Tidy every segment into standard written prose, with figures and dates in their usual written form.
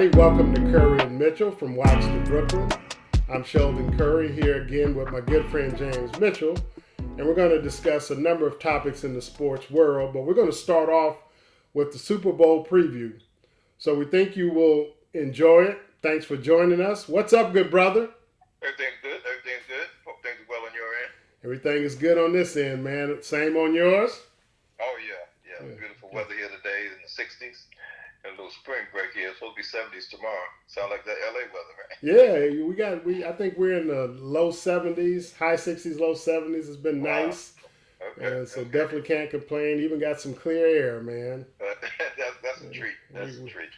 everybody. Welcome to Curry and Mitchell from Watts to Brooklyn. I'm Sheldon Curry here again with my good friend James Mitchell, and we're going to discuss a number of topics in the sports world, but we're going to start off with the Super Bowl preview. So we think you will enjoy it. Thanks for joining us. What's up, good brother? Everything's good. Everything's good. Hope things are well on your end. Everything is good on this end, man. Same on yours? Oh, yeah. Beautiful weather here today in the 60s. And a little spring break here. It's supposed to be 70s tomorrow. Sound like that LA weather, right? Yeah, I think we're in the low 70s, high 60s, low 70s. It's been nice. So definitely can't complain. Even got some clear air, man. That's a treat. That's a treat.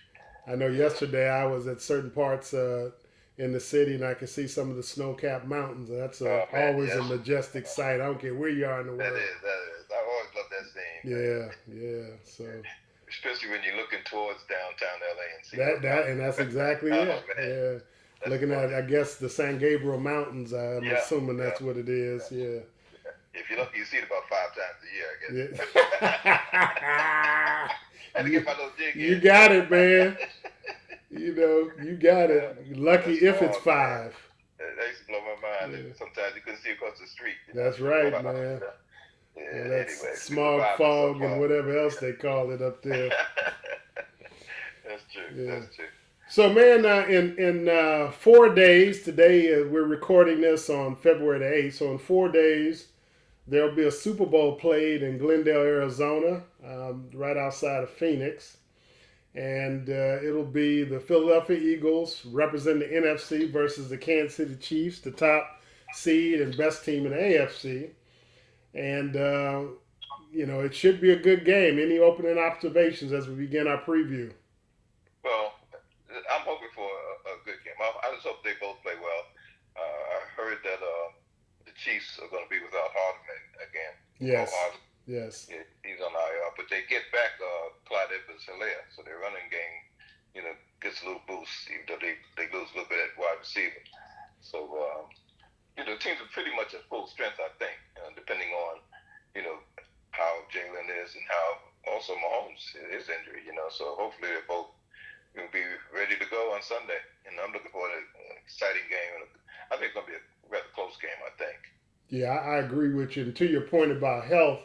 I know yesterday I was at certain parts in the city and I could see some of the snow-capped mountains. That's always a majestic sight. I don't care where you are in the world. That is. I always love that scene. Yeah. So. Especially when you're looking towards downtown LA and see and that's exactly it. Yeah. That's looking funny. At, I guess, the San Gabriel Mountains. I'm assuming that's what it is. Yeah. If you're lucky, you see it about 5 times a year, I guess. Had to get my little dig in. You got it, man. You got it. Lucky if it's 5. That used to blow my mind. Yeah. Sometimes you couldn't see across the street. That's right, man. That's anyway, smog, fog, and whatever else they call it up there. That's true. Yeah. That's true. So, man, in 4 days, today we're recording this on February the 8th. So, in 4 days, there'll be a Super Bowl played in Glendale, Arizona, right outside of Phoenix. And it'll be the Philadelphia Eagles representing the NFC versus the Kansas City Chiefs, the top seed and best team in the AFC. And, it should be a good game. Any opening observations as we begin our preview? Well, I'm hoping for a good game. I just hope they both play well. I heard that the Chiefs are going to be without Hardman again. Yes. He's on IR. But they get back Clyde Edwards-Helaire. So their running game, gets a little boost, even though they lose a little bit at wide receiver. So, teams are pretty much at full strength, I think, depending on, how Jalen is and how also Mahomes, his injury, So hopefully they're both going to be ready to go on Sunday. And I'm looking forward to an exciting game. I think it's going to be a rather close game, I think. Yeah, I agree with you. And to your point about health,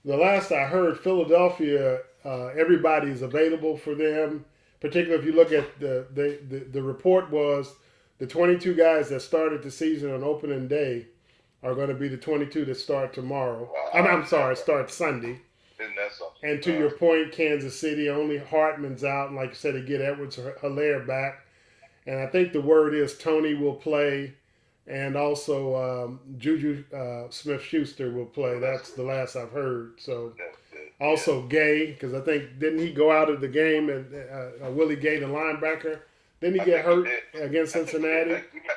the last I heard, Philadelphia, everybody is available for them. Particularly if you look at the report was the 22 guys that started the season on opening day are going to be the 22 that start tomorrow. I'm sorry, start Sunday. Isn't that something? And to your point, Kansas City, only Hartman's out. And like you said, they get Edwards-Helaire back. And I think the word is Tony will play. And also Juju Smith-Schuster will play. That's the last I've heard. So also Gay, because I think, didn't he go out of the game? And Willie Gay, the linebacker, didn't he get hurt against Cincinnati?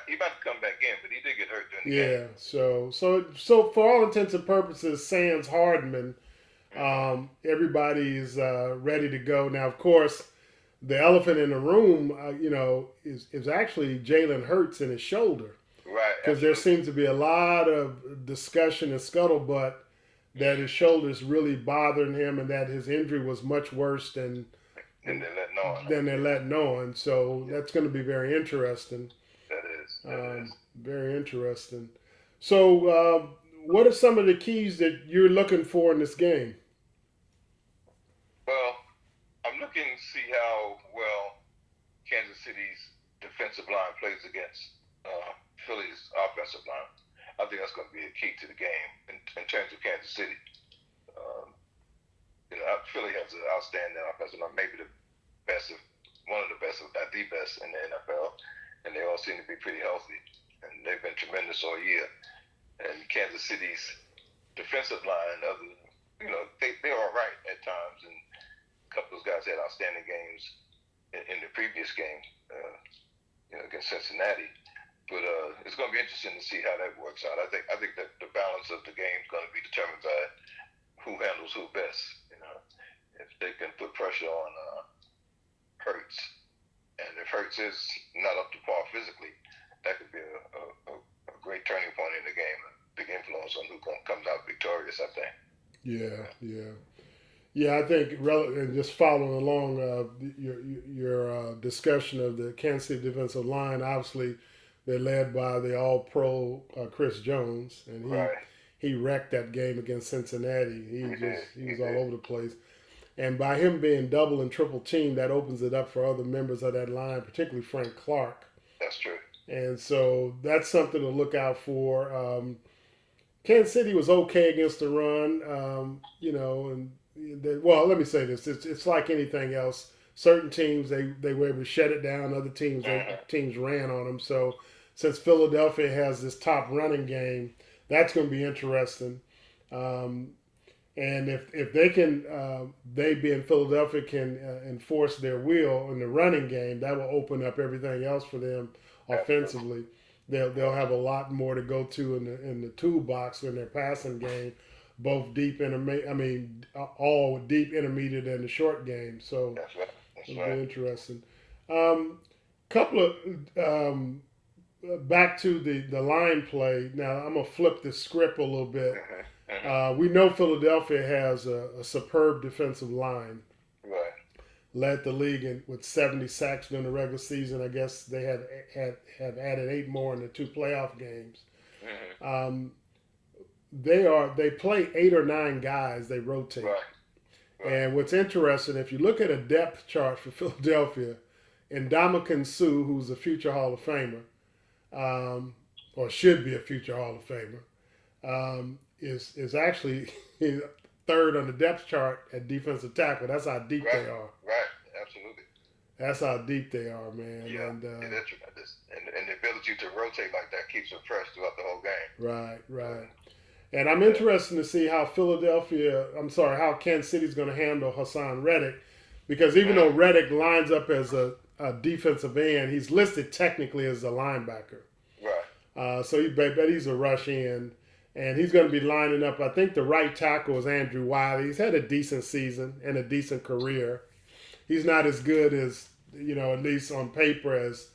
He might come back in, but he did get hurt during the game. Yeah, so for all intents and purposes, sans Hardman, everybody's ready to go. Now, of course, the elephant in the room, is actually Jalen Hurts in his shoulder. Right. Because there seems to be a lot of discussion and scuttlebutt that his shoulder's really bothering him and that his injury was much worse than they're letting on. So that's going to be very interesting. That is. Very interesting. So what are some of the keys that you're looking for in this game? Well, I'm looking to see how well Kansas City's defensive line plays against Philly's offensive line. I think that's going to be a key to the game in terms of Kansas City. Philly has an outstanding offensive line, maybe the best, one of the best, if not the best in the NFL, and they all seem to be pretty healthy, and they've been tremendous all year. And Kansas City's defensive line, they're all right at times, and a couple of those guys had outstanding games in the previous game, against Cincinnati. But it's going to be interesting to see how that works out. I think that the balance of the game is going to be determined by who handles who best. If they can put pressure on Hurts, and if Hurts is not up to par physically, that could be a great turning point in the game. A big influence on who comes out victorious, I think. Yeah. Yeah, I think and just following along your discussion of the Kansas City defensive line, obviously they're led by the All-Pro Chris Jones, and Right. he wrecked that game against Cincinnati. He He was all did. over the place, and by him being double and triple teamed, that opens it up for other members of that line, particularly Frank Clark. That's true. And so that's something to look out for. Kansas City was okay against the run, and well, let me say this: it's like anything else. Certain teams they were able to shut it down. Other teams teams ran on them. So since Philadelphia has this top running game, that's going to be interesting. Um, and if they can, they being Philadelphia can enforce their will in the running game, that will open up everything else for them offensively. They'll have a lot more to go to in the toolbox in their passing game, both deep all deep, intermediate, and the short game. So That's right. That's it'll right. be interesting. Couple of back to the line play. Now I'm gonna flip the script a little bit. We know Philadelphia has a superb defensive line. Right. Led the league with 70 sacks during the regular season. I guess they have added 8 more in the 2 playoff games. They play 8 or 9 guys. They rotate. Right. And what's interesting, if you look at a depth chart for Philadelphia, Ndamukong Suh, who's a future Hall of Famer, or should be a future Hall of Famer, is actually third on the depth chart at defensive tackle. That's how deep they are. Right. Absolutely. That's how deep they are, man. Yeah. And they're tremendous. And the ability to rotate like that keeps them fresh throughout the whole game. right. And I'm interested to see how how Kansas City's going to handle Hassan Reddick, because even though Reddick lines up as a defensive end, he's listed technically as a linebacker. Right. So he's a rush end, and he's going to be lining up. I think the right tackle is Andrew Wylie. He's had a decent season and a decent career. He's not as good as, at least on paper, as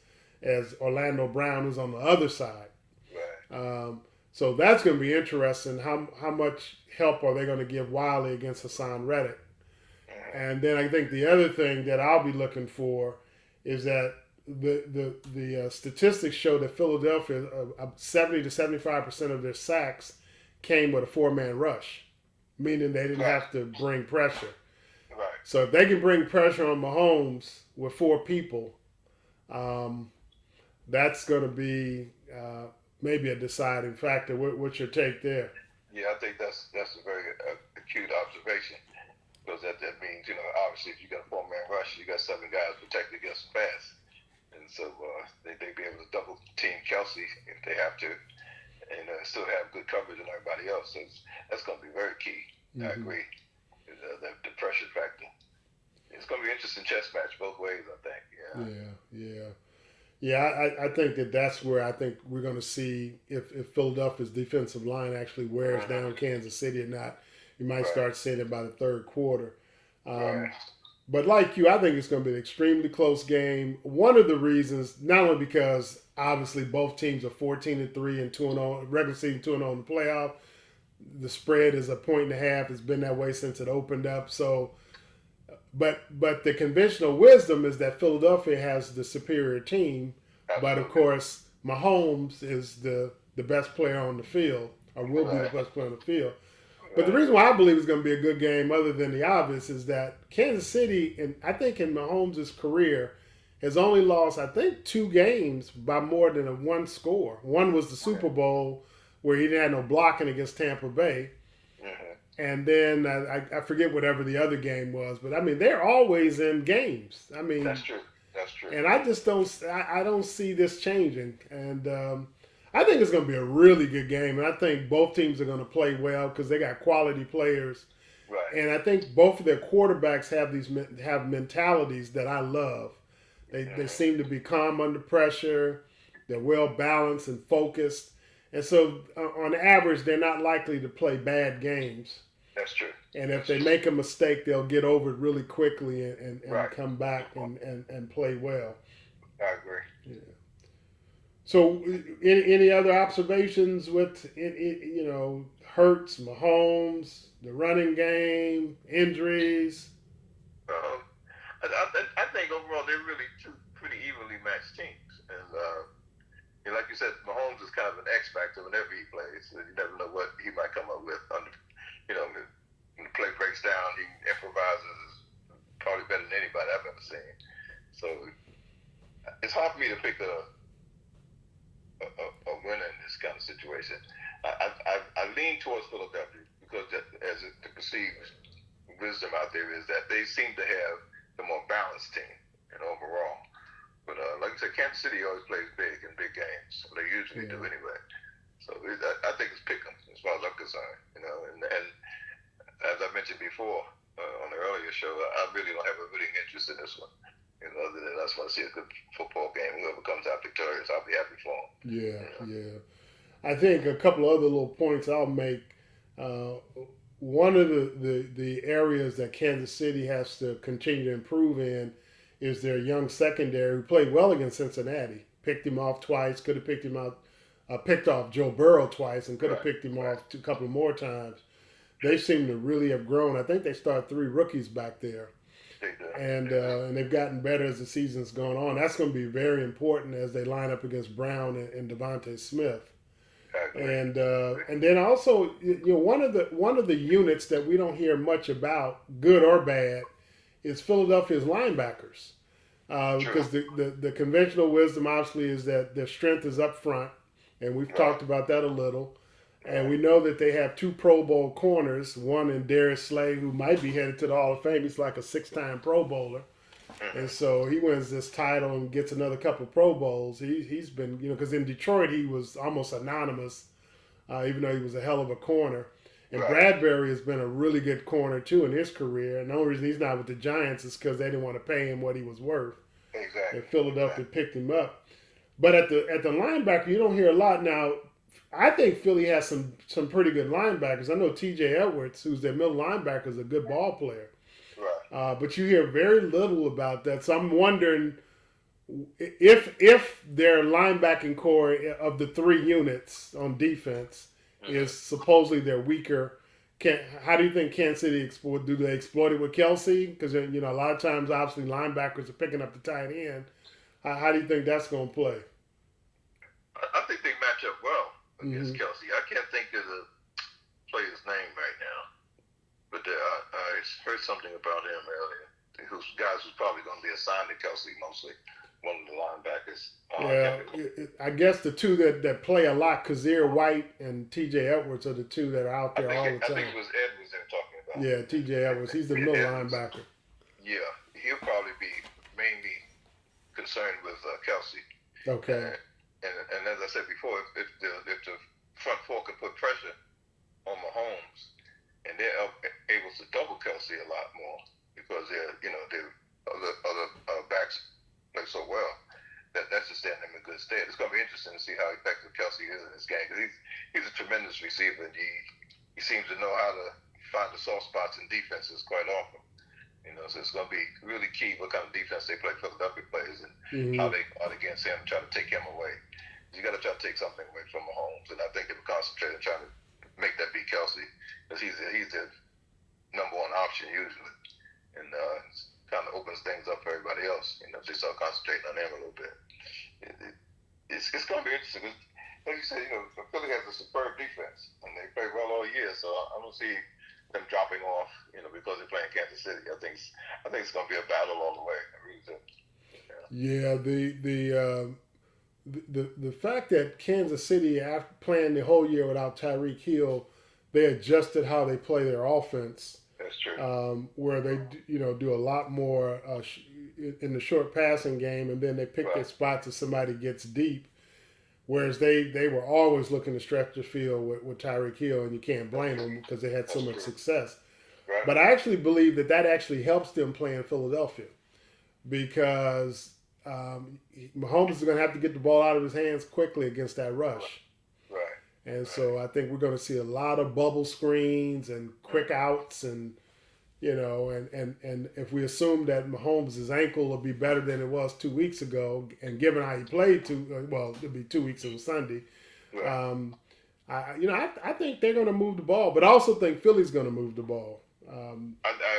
Orlando Brown, who's on the other side. Right. So that's going to be interesting. How much help are they going to give Wylie against Hassan Reddick? And then I think the other thing that I'll be looking for is that the statistics show that Philadelphia, 70 to 75% of their sacks came with a 4-man rush, meaning they didn't have to bring pressure. Right. So if they can bring pressure on Mahomes with 4 people, that's going to be maybe a deciding factor. What's your take there? Yeah, I think that's a very acute observation, because that means, obviously if you got a 4-man rush, you got 7 guys protected against the pass, and so they be able to double team Kelcie if they have to, and still have good coverage on everybody else. So that's going to be very key. Mm-hmm. I agree. The pressure factor. It's going to be an interesting chess match both ways, I think. Yeah, I think that's where I think we're going to see if Philadelphia's defensive line actually wears down Kansas City or not. You might start seeing it by the third quarter. But like you, I think it's going to be an extremely close game. One of the reasons, not only because obviously both teams are 14-3 and 2-0, regular season 2-0 in the playoff. The spread is 1.5. It's been that way since it opened up. So, but the conventional wisdom is that Philadelphia has the superior team. But of course, Mahomes is the best player on the field, or will be the best player on the field. But the reason why I believe it's going to be a good game, other than the obvious, is that Kansas City, and I think in Mahomes' career, has only lost, I think, 2 games by more than a 1 score. One was the Super Bowl, where he didn't have no blocking against Tampa Bay. And then I forget whatever the other game was. But, I mean, they're always in games. I mean, That's true. And I just don't see this changing. And I think it's going to be a really good game. And I think both teams are going to play well because they got quality players. Right. And I think both of their quarterbacks have mentalities that I love. They seem to be calm under pressure. They're well balanced and focused. And so, on average, they're not likely to play bad games. That's true. And if they make a mistake, they'll get over it really quickly and come back and play well. I agree. Yeah. So, any other observations with Hurts, Mahomes, the running game, injuries? Um, I think overall they're really two pretty evenly matched teams, and like you said, Mahomes is kind of an X factor whenever he plays. So you never know what he might come up with. When the play breaks down, he improvises probably better than anybody I've ever seen. So it's hard for me to pick a winner in this kind of situation. I lean towards Philadelphia because as the perceived wisdom out there is that they seem to have the more balanced team overall. But like I said, Kansas City always plays big in big games. So they usually do anyway. So I think it's pick 'em as far as I'm concerned. And as I mentioned before on the earlier show, I really don't have a rooting interest in this one. Other than I just want to see a good football game. Whoever comes out victorious, I'll be happy for them. Yeah. I think a couple of other little points I'll make. One of the areas that Kansas City has to continue to improve in is their young secondary who played well against Cincinnati. Picked him off twice, could have picked him out, picked off Joe Burrow twice and could have picked him off a couple more times. They seem to really have grown. I think they started 3 rookies back there. And they've gotten better as the season's gone on. That's going to be very important as they line up against Brown and Devontae Smith. And then also, one of the units that we don't hear much about, good or bad, is Philadelphia's linebackers. Because the conventional wisdom obviously is that their strength is up front, and we've talked about that a little. And we know that they have 2 Pro Bowl corners, one in Darius Slay, who might be headed to the Hall of Fame. He's like a 6-time Pro Bowler. And so he wins this title and gets another couple of Pro Bowls. He's been, because in Detroit he was almost anonymous, even though he was a hell of a corner. And Bradbury has been a really good corner, too, in his career. And the only reason he's not with the Giants is because they didn't want to pay him what he was worth. Exactly. And Philadelphia picked him up. But at the linebacker, you don't hear a lot. Now, I think Philly has some pretty good linebackers. I know T.J. Edwards, who's their middle linebacker, is a good ball player. Right. But you hear very little about that. So I'm wondering if their linebacking core of the 3 units on defense is supposedly their weaker. How do you think Kansas City do they exploit it with Kelcie? Because a lot of times, obviously, linebackers are picking up the tight end. How do you think that's going to play? I think they match up well against Kelcie. I can't think of the player's name right now, but I heard something about him earlier. Who's probably going to be assigned to Kelcie mostly. One of the linebackers. I guess the 2 that play a lot, Kazir White and T.J. Edwards, are the 2 that are out there all the time. I think it was Edwards they were talking about. Yeah, T.J. Edwards. He's the middle linebacker. Yeah, he'll probably be mainly concerned with Kelcie. Okay. And as I said before, if the front 4 can put pressure on Mahomes, and they're able to double Kelcie a lot more because their other backs play so well, that's just standing him in good stead. It's going to be interesting to see how effective Kelcie is in this game because he's a tremendous receiver, and he seems to know how to find the soft spots in defenses quite often. So it's going to be really key what kind of defense they play, Philadelphia plays, and how they guard against him, try to take him away. You got to try to take something away from Mahomes, and I think they will concentrate on trying to make that be Kelcie because he's the number 1 option usually, and kind of opens things up for everybody else. If they start concentrating on him a little bit, it's going to be interesting. Like you said, Philly has a superb defense, and they play well all year. So I don't see them dropping off, because they're playing Kansas City. I think it's going to be a battle all the way. I really do. Yeah, the fact that Kansas City, after playing the whole year without Tyreek Hill, they adjusted how they play their offense. That's true. Where they do a lot more in the short passing game, and then they pick their spots if somebody gets deep. Whereas they were always looking to stretch the field with Tyreek Hill, and you can't blame them because they had so much success. Right. But I actually believe that actually helps them play in Philadelphia because Mahomes is going to have to get the ball out of his hands quickly against that rush. Right. And so I think we're going to see a lot of bubble screens and quick outs and if we assume that Mahomes' ankle will be better than it was 2 weeks ago, and given how he played it'll be 2 weeks on Sunday, I think they're going to move the ball, but I also think Philly's going to move the ball. I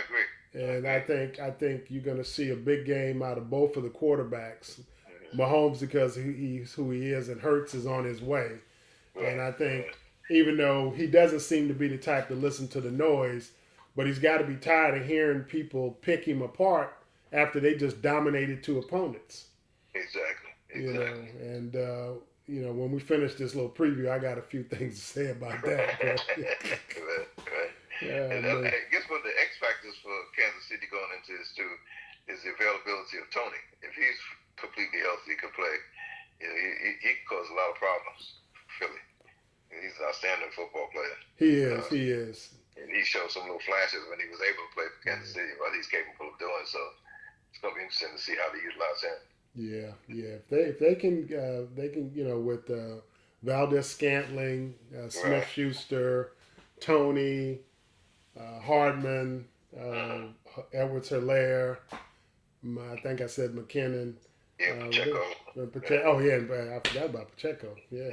agree. And I think you're going to see a big game out of both of the quarterbacks. Mm-hmm. Mahomes because he's who he is, and Hurts is on his way. Right. And I think even though he doesn't seem to be the type to listen to the noise, but he's got to be tired of hearing people pick him apart after they just dominated two opponents. Exactly. You know, and when we finish this little preview, I got a few things to say about that. Right. Yeah, and I guess one of the X factors for Kansas City going into this too is the availability of Tony. If he's completely healthy, can play, he can cause a lot of problems for Philly. He's an outstanding football player. He is. And he showed some little flashes when he was able to play for Kansas City, what he's capable of doing. So it's going to be interesting to see how they utilize him. Yeah. If they can with Valdez Scantling, Smith-Schuster, Tony, Hardman, Edwards-Helaire. I think I said McKinnon. Yeah, Pacheco. Oh yeah, I forgot about Pacheco. Yeah.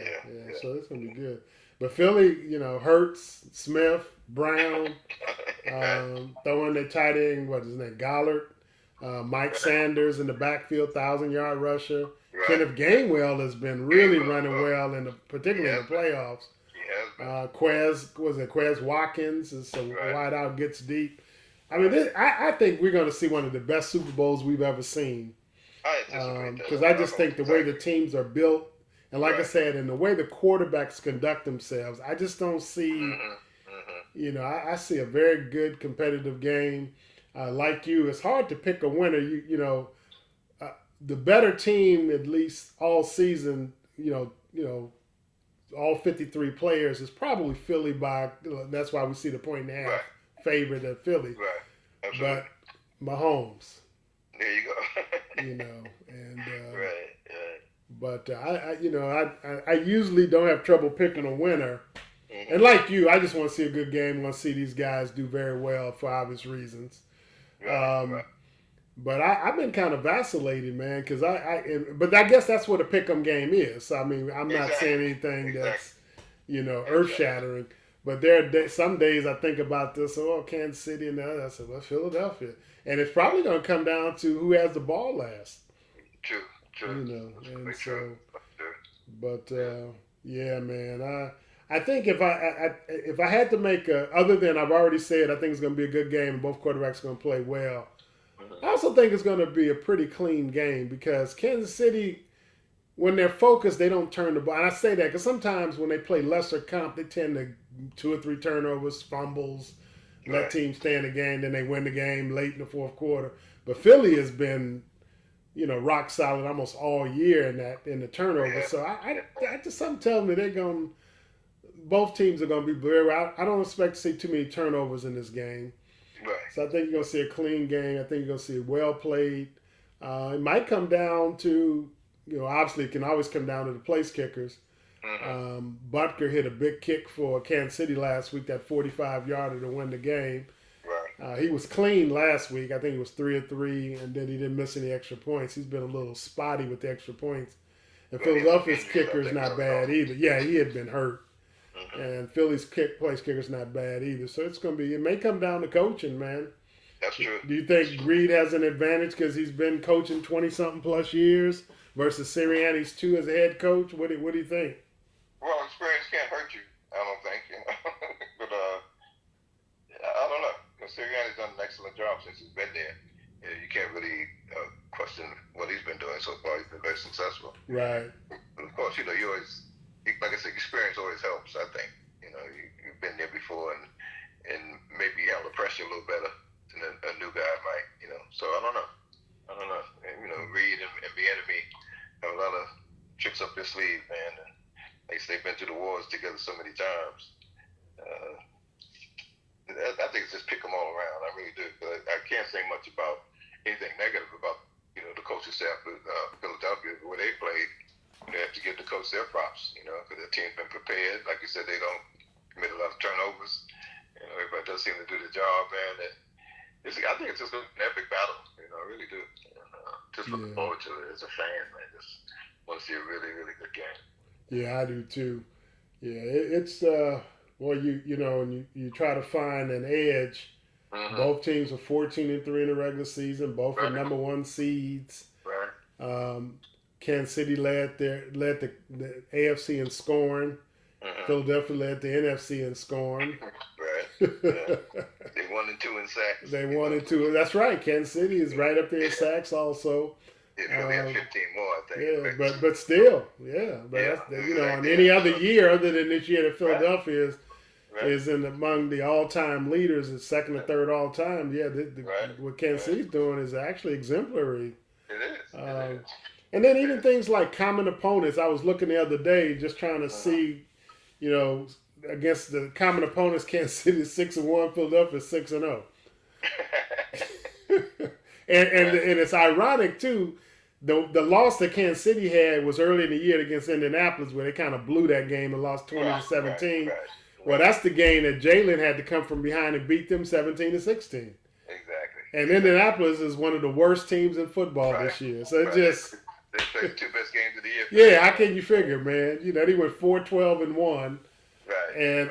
So it's gonna be good. But Philly, Hurts, Smith, Brown, throwing their tight end, what is his name, Gollard, Mike Sanders in the backfield, 1,000-yard rusher. Right. Kenneth Gainwell has been really running well, particularly in the playoffs. Quez Watkins is a wide out, gets deep. I mean, I think we're going to see one of the best Super Bowls we've ever seen. Because I just think the way the teams are built, and like I said, and the way the quarterbacks conduct themselves, I just don't see. I see a very good competitive game. Like you, it's hard to pick a winner. The better team, at least all season, all 53 players, is probably Philly by. That's why we see the 1.5 favorite of Philly. Right. Absolutely. But Mahomes. There you go. Right. But I usually don't have trouble picking a winner. Mm-hmm. And like you, I just want to see a good game. I want to see these guys do very well for obvious reasons. Right. But I've been kind of vacillating, man, because but I guess that's what a pick'em game is. I mean, I'm not saying anything that's, earth shattering. But there are some days I think about this. Kansas City, and the other. I said, Philadelphia, and it's probably going to come down to who has the ball last. True. And so, but yeah, man, I think if I had to make other than I've already said, I think it's going to be a good game, and both quarterbacks are going to play well. I also think it's going to be a pretty clean game because Kansas City, when they're focused, they don't turn the ball. And I say that because sometimes when they play lesser comp, they tend to 2 or 3 turnovers, fumbles, let teams stay in the game, then they win the game late in the fourth quarter. But Philly has been, rock solid almost all year in the turnover. So I just something tells me both teams are going to be very. I don't expect to see too many turnovers in this game. Right. So I think you're going to see a clean game. I think you're going to see it well played. It might come down to, obviously it can always come down to the place kickers. Mm-hmm. Butker hit a big kick for Kansas City last week, that 45-yarder to win the game. Right. He was clean last week. I think he was 3 of 3, and then he didn't miss any extra points. He's been a little spotty with the extra points. And Philadelphia's kicker is not bad either. Yeah, he had been hurt. Mm-hmm. And Philly's place kicker's not bad either. So it may come down to coaching, man. That's true. Do you think Reid has an advantage because he's been coaching 20-something plus years versus Sirianni's 2 as a head coach? What do you think? Well, experience can't hurt you, I don't think. But I don't know. Sirianni's done an excellent job since he's been there. You can't really question what he's been doing so far. He's been very successful. Right. But of course, you always, like I said, experience always helps, I think. You've been there before and maybe you handle the pressure a little better than a new guy might, So I don't know. And, Reid and Bieniemy have a lot of tricks up their sleeve, man. And they've been through the wars together so many times. I think it's just pick them all around. I really do. But I can't say much about anything negative about the coaching staff of Philadelphia where they played. They have to give the coach their props, because their team's been prepared. Like you said, they don't commit a lot of turnovers. Everybody does seem to do the job, man. And I think it's just an epic battle. I really do. Just looking forward to it as a fan, man. Just want to see a really, really good game. Yeah, I do too. Yeah, it's well, you know, and you try to find an edge. Mm-hmm. Both teams are 14-3 in the regular season. Both are number one seeds. Right. Kansas City led the AFC in scoring. Mm-hmm. Philadelphia led the NFC in scoring. Right. Yeah. They 1-2 in sacks. They 1-2. That's right. Kansas City is right up there in sacks also. Yeah, Philly have 15 more, I think. Yeah, but still, That's, you know, on any other year other than this year that Philadelphia is in among the all-time leaders, is second or third all-time. Yeah, what Kansas City's doing is actually exemplary. It is. And then even things like common opponents. I was looking the other day just trying to see, you know, against the common opponents, Kansas City is 6-1, Philadelphia 6-0. And it's ironic too. The loss that Kansas City had was early in the year against Indianapolis, where they kind of blew that game and lost 20-17. Right. Well, that's the game that Jalen had to come from behind and beat them 17-16. Exactly. And Indianapolis is one of the worst teams in football this year. So it just they played the two best games of the year. Yeah, how can you figure, man? You know, they went 4-12-1. Right. And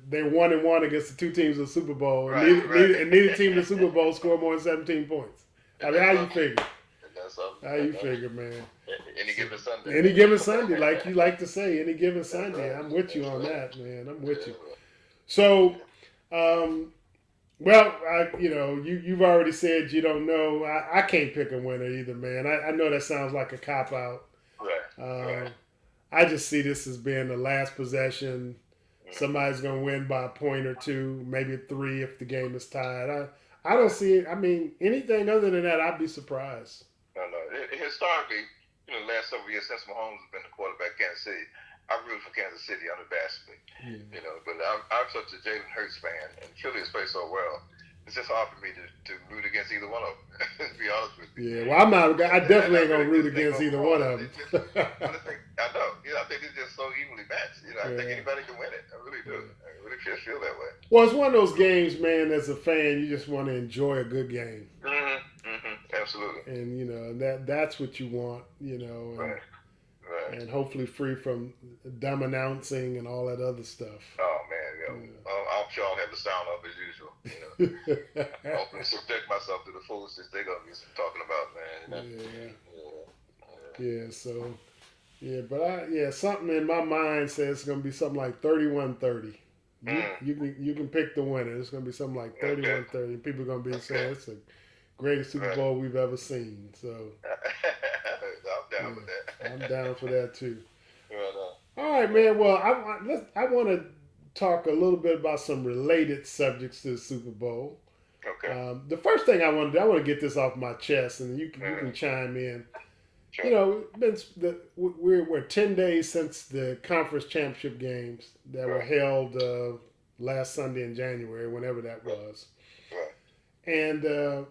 they 1-1 against the two teams in the Super Bowl. And neither team in the Super Bowl scored more than 17 points. I mean, how you figure? How you figure, man? Any given Sunday. Any given Sunday, like you like to say, any given Sunday. I'm with you on that, man. I'm with you. So, well, you've already said you don't know. I can't pick a winner either, man. I know that sounds like a cop-out. Right. I just see this as being the last possession. Somebody's going to win by a point or two, maybe 3 if the game is tied. I don't see it. I mean, anything other than that, I'd be surprised. No. Historically, the last several years since Mahomes has been the quarterback of Kansas City, I root for Kansas City unabashedly. Yeah. But I'm such a Jalen Hurts fan, and Philly has played so well. It's just hard for me to root against either one of them, to be honest with you. Yeah, well, I definitely ain't going to root against either one of them. I know. I think it's just so evenly matched. I think anybody can win it. I really do. I really feel that way. Well, it's one of those games, man, as a fan, you just want to enjoy a good game. Absolutely. And, that's what you want, and, Right. And hopefully free from dumb announcing and all that other stuff. Oh, man, I'm sure I'll have the sound up as usual. I hopefully subject myself to the foolishness they're going to be talking about, man. Yeah, so, but something in my mind says it's going to be something like 31-30. You can pick the winner. It's going to be something like 31-30. People are going to be saying it's the greatest Super Bowl we've ever seen. So I'm down with that. I'm down for that too. All right, man. Well, I want to talk a little bit about some related subjects to the Super Bowl. Okay. The first thing I want to get this off my chest, and you can chime in. Sure. We're 10 days since the conference championship games that were held last Sunday in January, whenever that was. Right. And the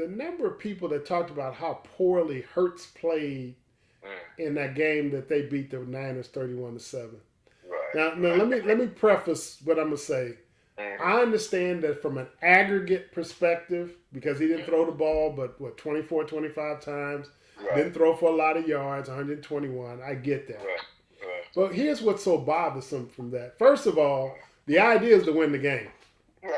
number of people that talked about how poorly Hurts played in that game that they beat the Niners 31-7. Right. Now let me preface what I'm gonna say. I understand that from an aggregate perspective, because he didn't throw the ball, but 24, 25 times, didn't throw for a lot of yards, 121. I get that. Right. But here's what's so bothersome from that. First of all, the idea is to win the game. Right.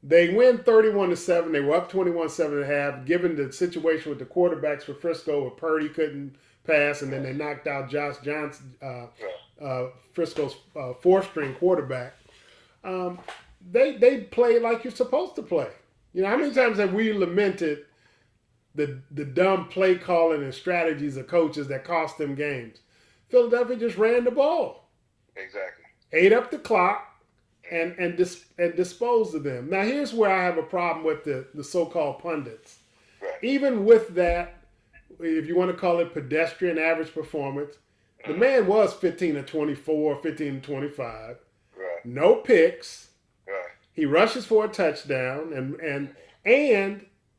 They win 31-7. They were up 21-7 at half. Given the situation with the quarterbacks for Frisco, where Purdy couldn't pass, and then they knocked out Josh Johnson, Frisco's fourth-string quarterback. They play like you're supposed to play. How many times have we lamented the dumb play calling and strategies of coaches that cost them games? Philadelphia just ran the ball. Exactly. Ate up the clock and disposed of them. Now here's where I have a problem with the so-called pundits. Right. Even with that, if you want to call it pedestrian average performance, the man was 15-24, 15-25. Right. No picks. Right. He rushes for a touchdown, and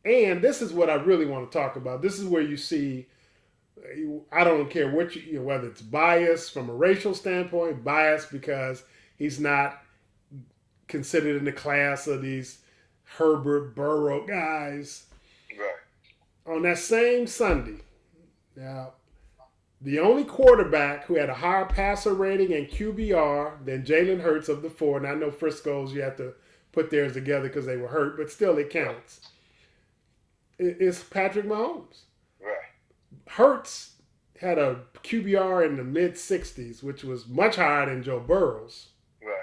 this is what I really want to talk about. This is where you see, I don't care what whether it's bias from a racial standpoint, bias because he's not considered in the class of these Herbert Burrow guys. Right. On that same Sunday, now the only quarterback who had a higher passer rating and QBR than Jalen Hurts of the four, and I know Frisco's, you have to put theirs together because they were hurt, but still it counts, is Patrick Mahomes. Right. Hurts had a QBR in the mid-60s, which was much higher than Joe Burrow's. Right.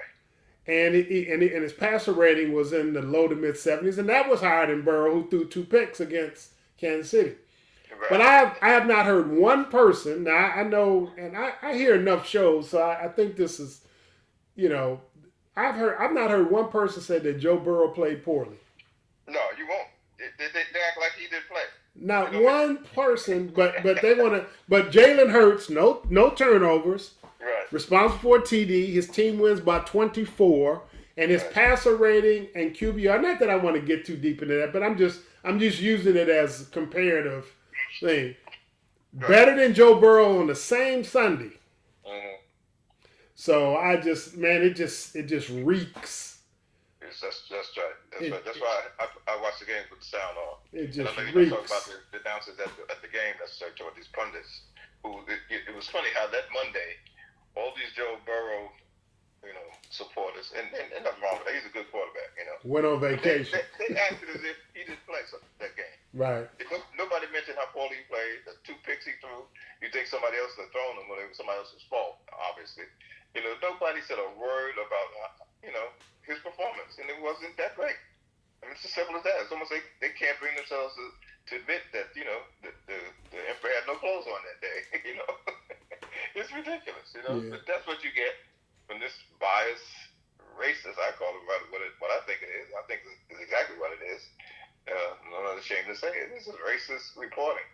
And his passer rating was in the low to mid-70s, and that was higher than Burrow, who threw 2 picks against Kansas City. Right. But I have not heard one person. Now I know, and I hear enough shows, so I think this is, I've not heard one person say that Joe Burrow played poorly. No, you won't. They act like he didn't play. Not one person, but they want to. But Jalen Hurts, no turnovers. Right. Responsible for a TD. His team wins by 24, and his passer rating and QBR. Not that I want to get too deep into that, but I'm just using it as a comparative thing. Right. Better than Joe Burrow on the same Sunday. Mm-hmm. So it just reeks. That's right. That's why I watch the games with the sound on. It just and reeks. Talk about the announcers at the game necessarily toward these pundits. It was funny how that Monday, all these Joe Burrow, supporters, and nothing wrong with that. He's a good quarterback, Went on vacation. They acted as if he didn't play that game. Right. Nobody mentioned how poorly he played. The 2 picks he threw. You think somebody else had thrown them when it was somebody else's fault, obviously. Nobody said a word about, his performance, and it wasn't that great. I mean, it's as simple as that. It's almost like they can't bring themselves to admit that, the emperor had no clothes on that day, It's ridiculous, Yeah. But that's what you get from this biased, racist, I call it what I think it is. I think it's exactly what it is. I'm not ashamed to say it. This is racist reporting.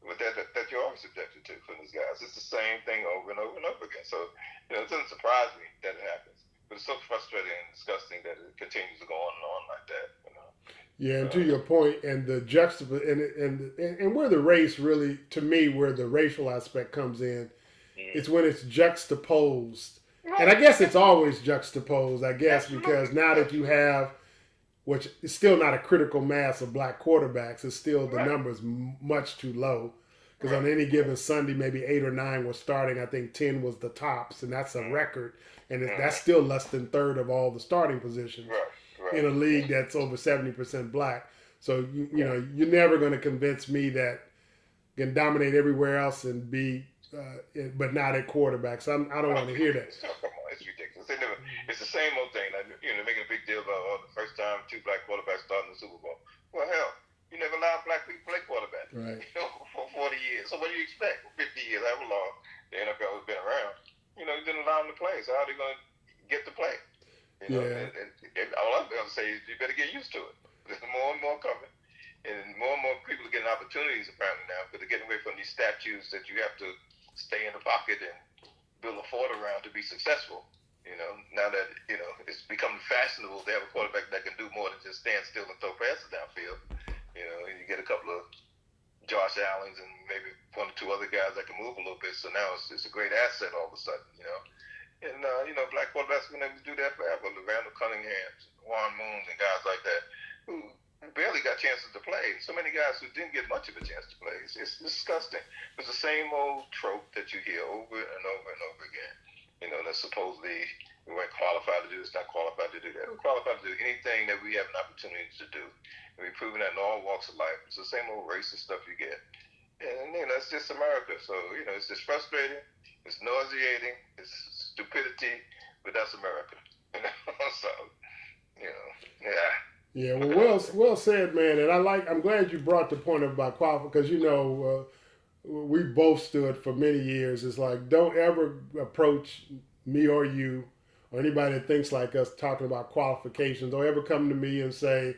But that you're always subjected to from these guys. It's the same thing over and over and over again. So, it doesn't surprise me that it happens. But it's so frustrating and disgusting that it continues to go on and on like that. Yeah, and to your point, and the and where the race really, to me, where the racial aspect comes in, it's when it's juxtaposed. Right. And I guess it's always juxtaposed, because now that you have, which is still not a critical mass of black quarterbacks, it's still the numbers much too low. Because on any given Sunday, maybe 8 or 9 were starting. I think 10 was the tops, and that's a record. And that's still less than third of all the starting positions in a league that's over 70% black. So, you're never going to convince me that can dominate everywhere else and be, but not at quarterback. So I don't want to hear that. Oh, come on, it's ridiculous. It's the same old thing. Like, making a big deal about the first time 2 black quarterbacks starting the Super Bowl. Well, hell, you never allowed black people to play quarterback. Right. For 40 years. So what do you expect? 50 years, however long the NFL has been around. You didn't allow them to play. So how are they going to get to play? And all I'm going to say is you better get used to it. There's more and more coming. And more people are getting opportunities apparently now, because they're getting away from these statues that you have to stay in the pocket and build a fort around to be successful. Now that, it's becoming fashionable to have a quarterback that can do more than just stand still and throw passes downfield. And you get a couple of Josh Allens and maybe 1 or 2 other guys that can move a little bit. So now it's a great asset all of a sudden, And, black quarterbacks have been able to do that forever. Randall Cunningham, Juan Moon, and guys like that who barely got chances to play. So many guys who didn't get much of a chance to play. It's disgusting. It's the same old trope that you hear over and over and over again. That supposedly we weren't qualified to do this, not qualified to do that. We're qualified to do anything that we have an opportunity to do. And we've proven that in all walks of life. It's the same old racist stuff you get. And, it's just America. So, it's just frustrating. It's nauseating. It's stupidity. But that's America. So, yeah. Yeah, well said, man. And I'm glad you brought the point up about qualification, because, we both stood for many years. It's like, don't ever approach me or you or anybody that thinks like us talking about qualifications. Don't ever come to me and say,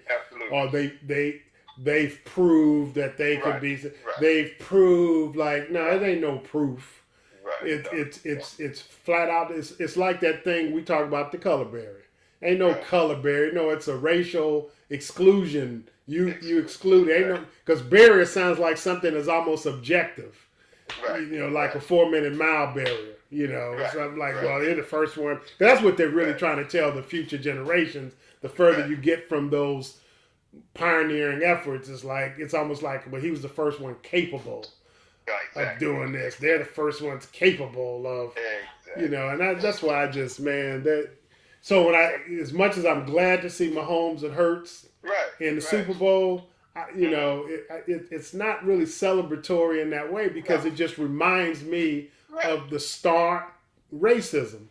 they've proved that they could be. Right. They've proved, no, it ain't no proof. Right. It's flat out. It's like that thing we talk about, the color barrier. Ain't no color barrier. No, it's a racial exclusion. You exclude. Ain't no, because barrier sounds like something that's almost objective. Right. Like a 4-minute mile barrier. Something like, well, they're the first one. That's what they're really trying to tell the future generations. The further you get from those pioneering efforts, it's almost like, well, he was the first one capable of doing this. They're the first ones capable of, and that's why I just, man, that. So as much as I'm glad to see Mahomes and Hurts in the Super Bowl, it's not really celebratory in that way because it just reminds me of the star racism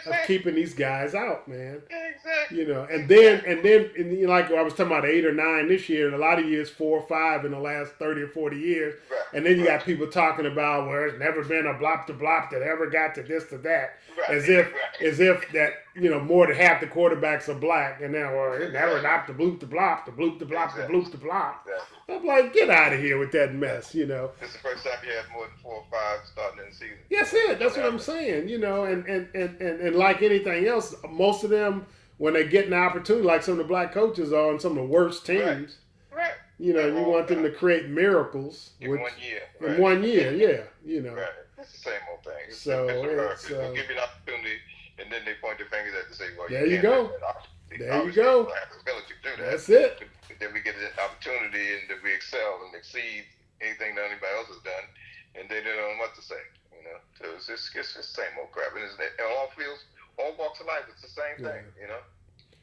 of keeping these guys out, man. And then like I was talking about 8 or 9 this year, and a lot of years 4 or 5 in the last 30 or 40 years. And then you got people talking about where it's never been a blop to blop that ever got to this to that, as if that more than half the quarterbacks are black, and then it never not the bloop to blop, the bloop to blop, the bloop to blop. I'm like, get out of here with that mess, This is the first time you had more than 4 or 5 starting in the season. That's it. That's what I'm saying. And like anything else, most of them, when they get an opportunity, like some of the black coaches are on some of the worst teams. You want them to create miracles. In 1 year. In 1 year, yeah. It's the same old thing. It's they'll give you an opportunity, and then they point their fingers at and say, well, there you go. There you go. That's it. Then we get an opportunity and we excel and exceed anything that anybody else has done, and they don't know what to say. So it's just the same old crap. And it's in all fields, all walks of life, it's the same thing.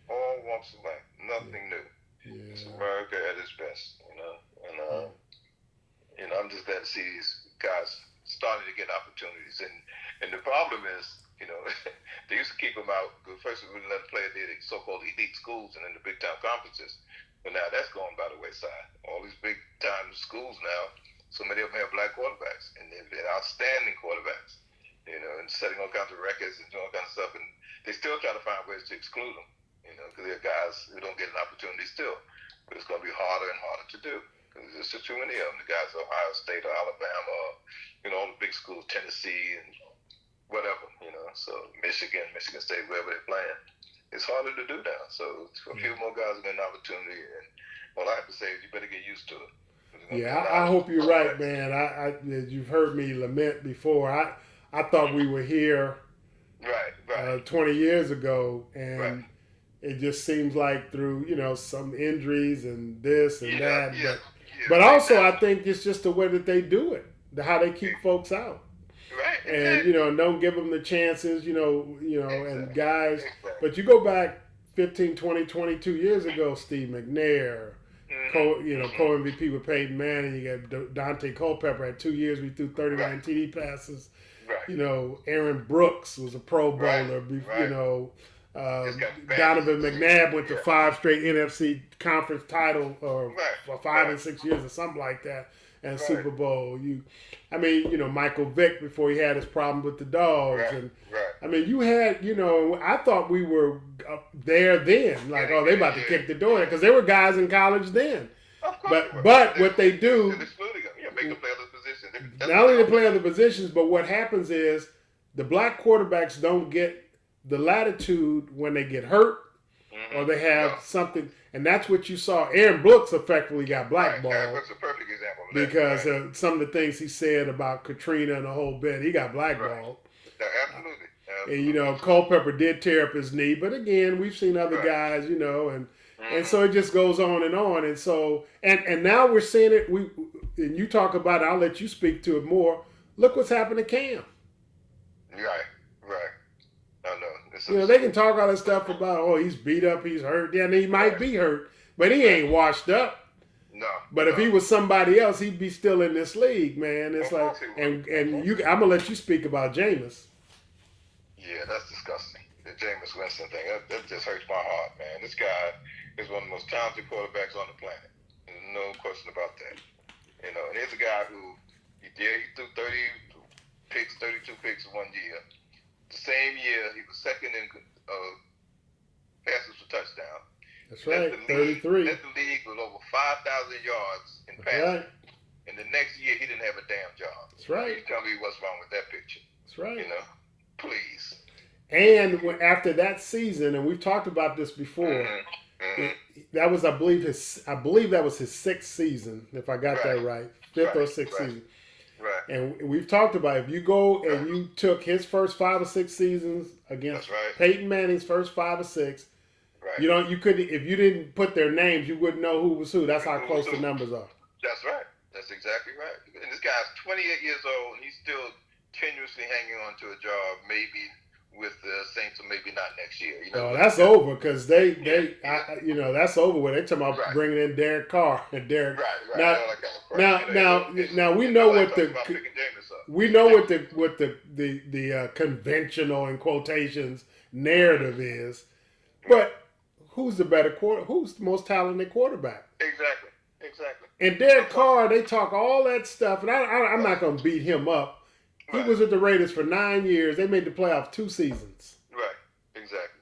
All walks of life, nothing new. It's America at its best. And I'm just glad to see these guys starting to get opportunities. And the problem is, they used to keep them out. First, we wouldn't let them play at the so-called elite schools and in the big-time conferences. But now that's going by the wayside. All these big-time schools now, so many of them have black quarterbacks, and they're outstanding quarterbacks, and setting all kinds of records and doing all kinds of stuff. And they still try to find ways to exclude them, because they're guys who don't get an opportunity still. But it's going to be harder and harder to do because there's just too many of them. The guys at Ohio State or Alabama, all the big schools, Tennessee and whatever, So Michigan State, wherever they're playing. It's harder to do now. So a few more guys will get an opportunity. And all I have to say is you better get used to it. Yeah, I hope you're right, man. You've heard me lament before. I thought we were here 20 years ago, and it just seems like through, some injuries and this and that. But also I think it's just the way that they do it, how they keep folks out. And, don't give them the chances, and guys. But you go back 15, 20, 22 years ago, Steve McNair, co-MVP with Peyton Manning. You got Dante Culpepper had 2 years. We threw 39 TD passes. Aaron Brooks was a Pro Bowler. Donovan McNabb went to 5 straight NFC conference title or for 5 and 6 years or something like that. And Super Bowl. Michael Vick before he had his problem with the dogs. You had, I thought we were there then. Like, they about to kick the door in. Because there were guys in college then. But what they do, not only they play other positions, but what happens is the black quarterbacks don't get the latitude when they get hurt or they have something. And that's what you saw. Aaron Brooks effectively got blackballed. Aaron Brooks is a perfect example of that. Because of some of the things he said about Katrina and the whole bit. He got blackballed. Absolutely. And, Culpepper did tear up his knee. But again, we've seen other guys, and so it just goes on. And so, and now we're seeing it. And you talk about it, I'll let you speak to it more. Look what's happened to Cam. Right. I know. They can talk all this stuff about, he's beat up, he's hurt. Yeah, and he might be hurt, but he ain't washed up. No. But if he was somebody else, he'd be still in this league, man. It's like, and I'm gonna let you speak about Jameis. Yeah, that's disgusting. The Jameis Winston thing, that just hurts my heart, man. This guy is one of the most talented quarterbacks on the planet. There's no question about that. And here's a guy who, he threw 32 picks in 1 year. The same year, he was second in passes for touchdown. That's right, 33. Led the league with over 5,000 yards in passing. And the next year, he didn't have a damn job. That's right. You tell me what's wrong with that picture. That's right. Please. And after that season, and we've talked about this before, that was, I believe that was his 6th season, if I got that right, 5th or 6th season. Right. And we've talked about if you go and you took his first 5 or 6 seasons against Peyton Manning's first 5 or 6, you couldn't, if you didn't put their names, you wouldn't know who was who. That's how close the numbers are. That's right. That's exactly right. And this guy's 28 years old, and he's still tenuously hanging on to a job, maybe with the Saints, or maybe not next year. That's over because that's over with. They're talking about bringing in Derek Carr and Derek. Now we know what the conventional in quotations narrative is, but who's the better who's the most talented quarterback? Exactly. And Derek Carr, they talk all that stuff, and I'm not going to beat him up. He was with the Raiders for 9 years. They made the playoffs 2 seasons. Right. Exactly.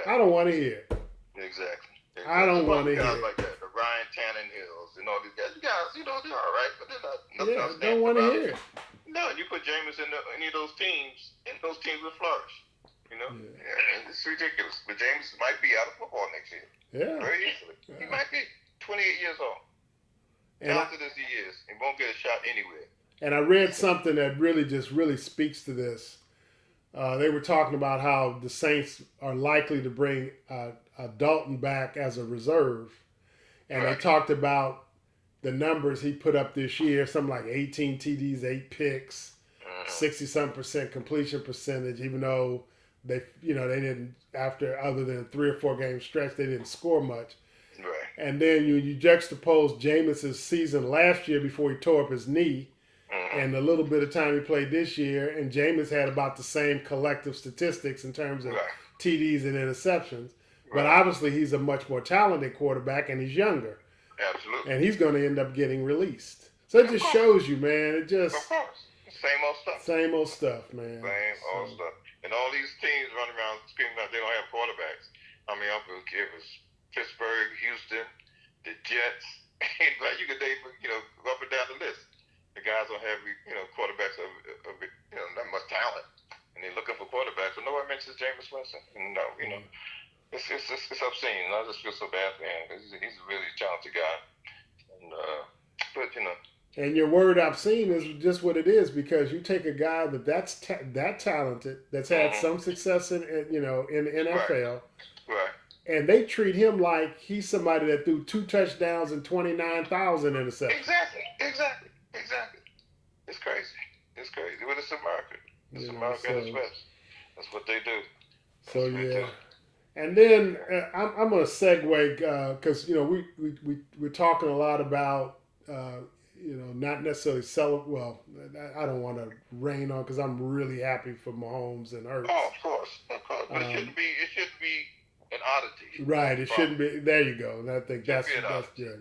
I don't want to hear it. Exactly. I don't want to hear guys it. like that, the Ryan Tannenhills and all these guys. You guys, they're all right, but they're not. Don't want to hear it. No, you put Jameis in any of those teams, and those teams will flourish. It's ridiculous. But James might be out of football next year. Yeah. Very easily. He might be 28 years old. Talented as he is, he won't get a shot anywhere. And I read something that really speaks to this. They were talking about how the Saints are likely to bring Dalton back as a reserve. And they talked about the numbers he put up this year, something like 18 TDs, 8 picks, 60-something% completion percentage, even though they didn't, other than a 3 or 4 game stretch, they didn't score much. Right. And then you juxtapose Jameis's season last year before he tore up his knee and the little bit of time he played this year, and Jameis had about the same collective statistics in terms of TDs and interceptions. But obviously he's a much more talented quarterback, and he's younger. Absolutely. And he's going to end up getting released. So it just shows you, man. It just... Of course. Same old stuff. Same old stuff, man. Same old stuff. And all these teams running around screaming out they don't have quarterbacks. I mean, it was Pittsburgh, Houston, the Jets. You could go up and down the list. The guys don't have quarterbacks of not much talent, and they're looking for quarterbacks. But nobody mentions Jameis Winston. No, it's obscene. I just feel so bad for him because he's a really talented guy. And And your word obscene is just what it is, because you take a guy that's talented, that's had some success in the NFL, right. And they treat him like he's somebody that threw 2 touchdowns and 29,000 interceptions. Exactly. It's crazy. But it's America. It's America at its best. That's what they do. So and then I'm going to segue because we're talking a lot about not necessarily selling. Well, I don't want to rain on because I'm really happy for Mahomes and Hurts. Oh, of course. But it shouldn't be an oddity. Right. It shouldn't be. There you go. And I think that's good.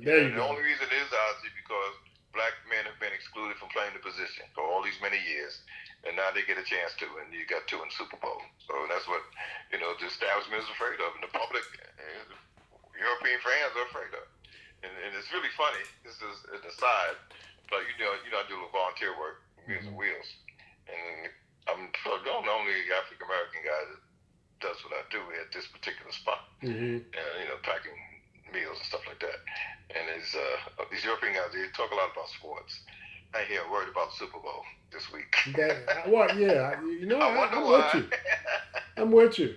There you go. The only reason it is oddity because black men have been excluded from playing the position for all these many years, and now they get a chance to, and you got 2 in the Super Bowl. So that's what the establishment is afraid of, and the public, European fans are afraid of. And it's really funny. This is an aside, but I do a volunteer work, Meals and Wheels, and I'm the only African American guy that does what I do at this particular spot, and packing meals and stuff like that. And these European guys, they talk a lot about sports. I hear a word about the Super Bowl this week. I'm with you.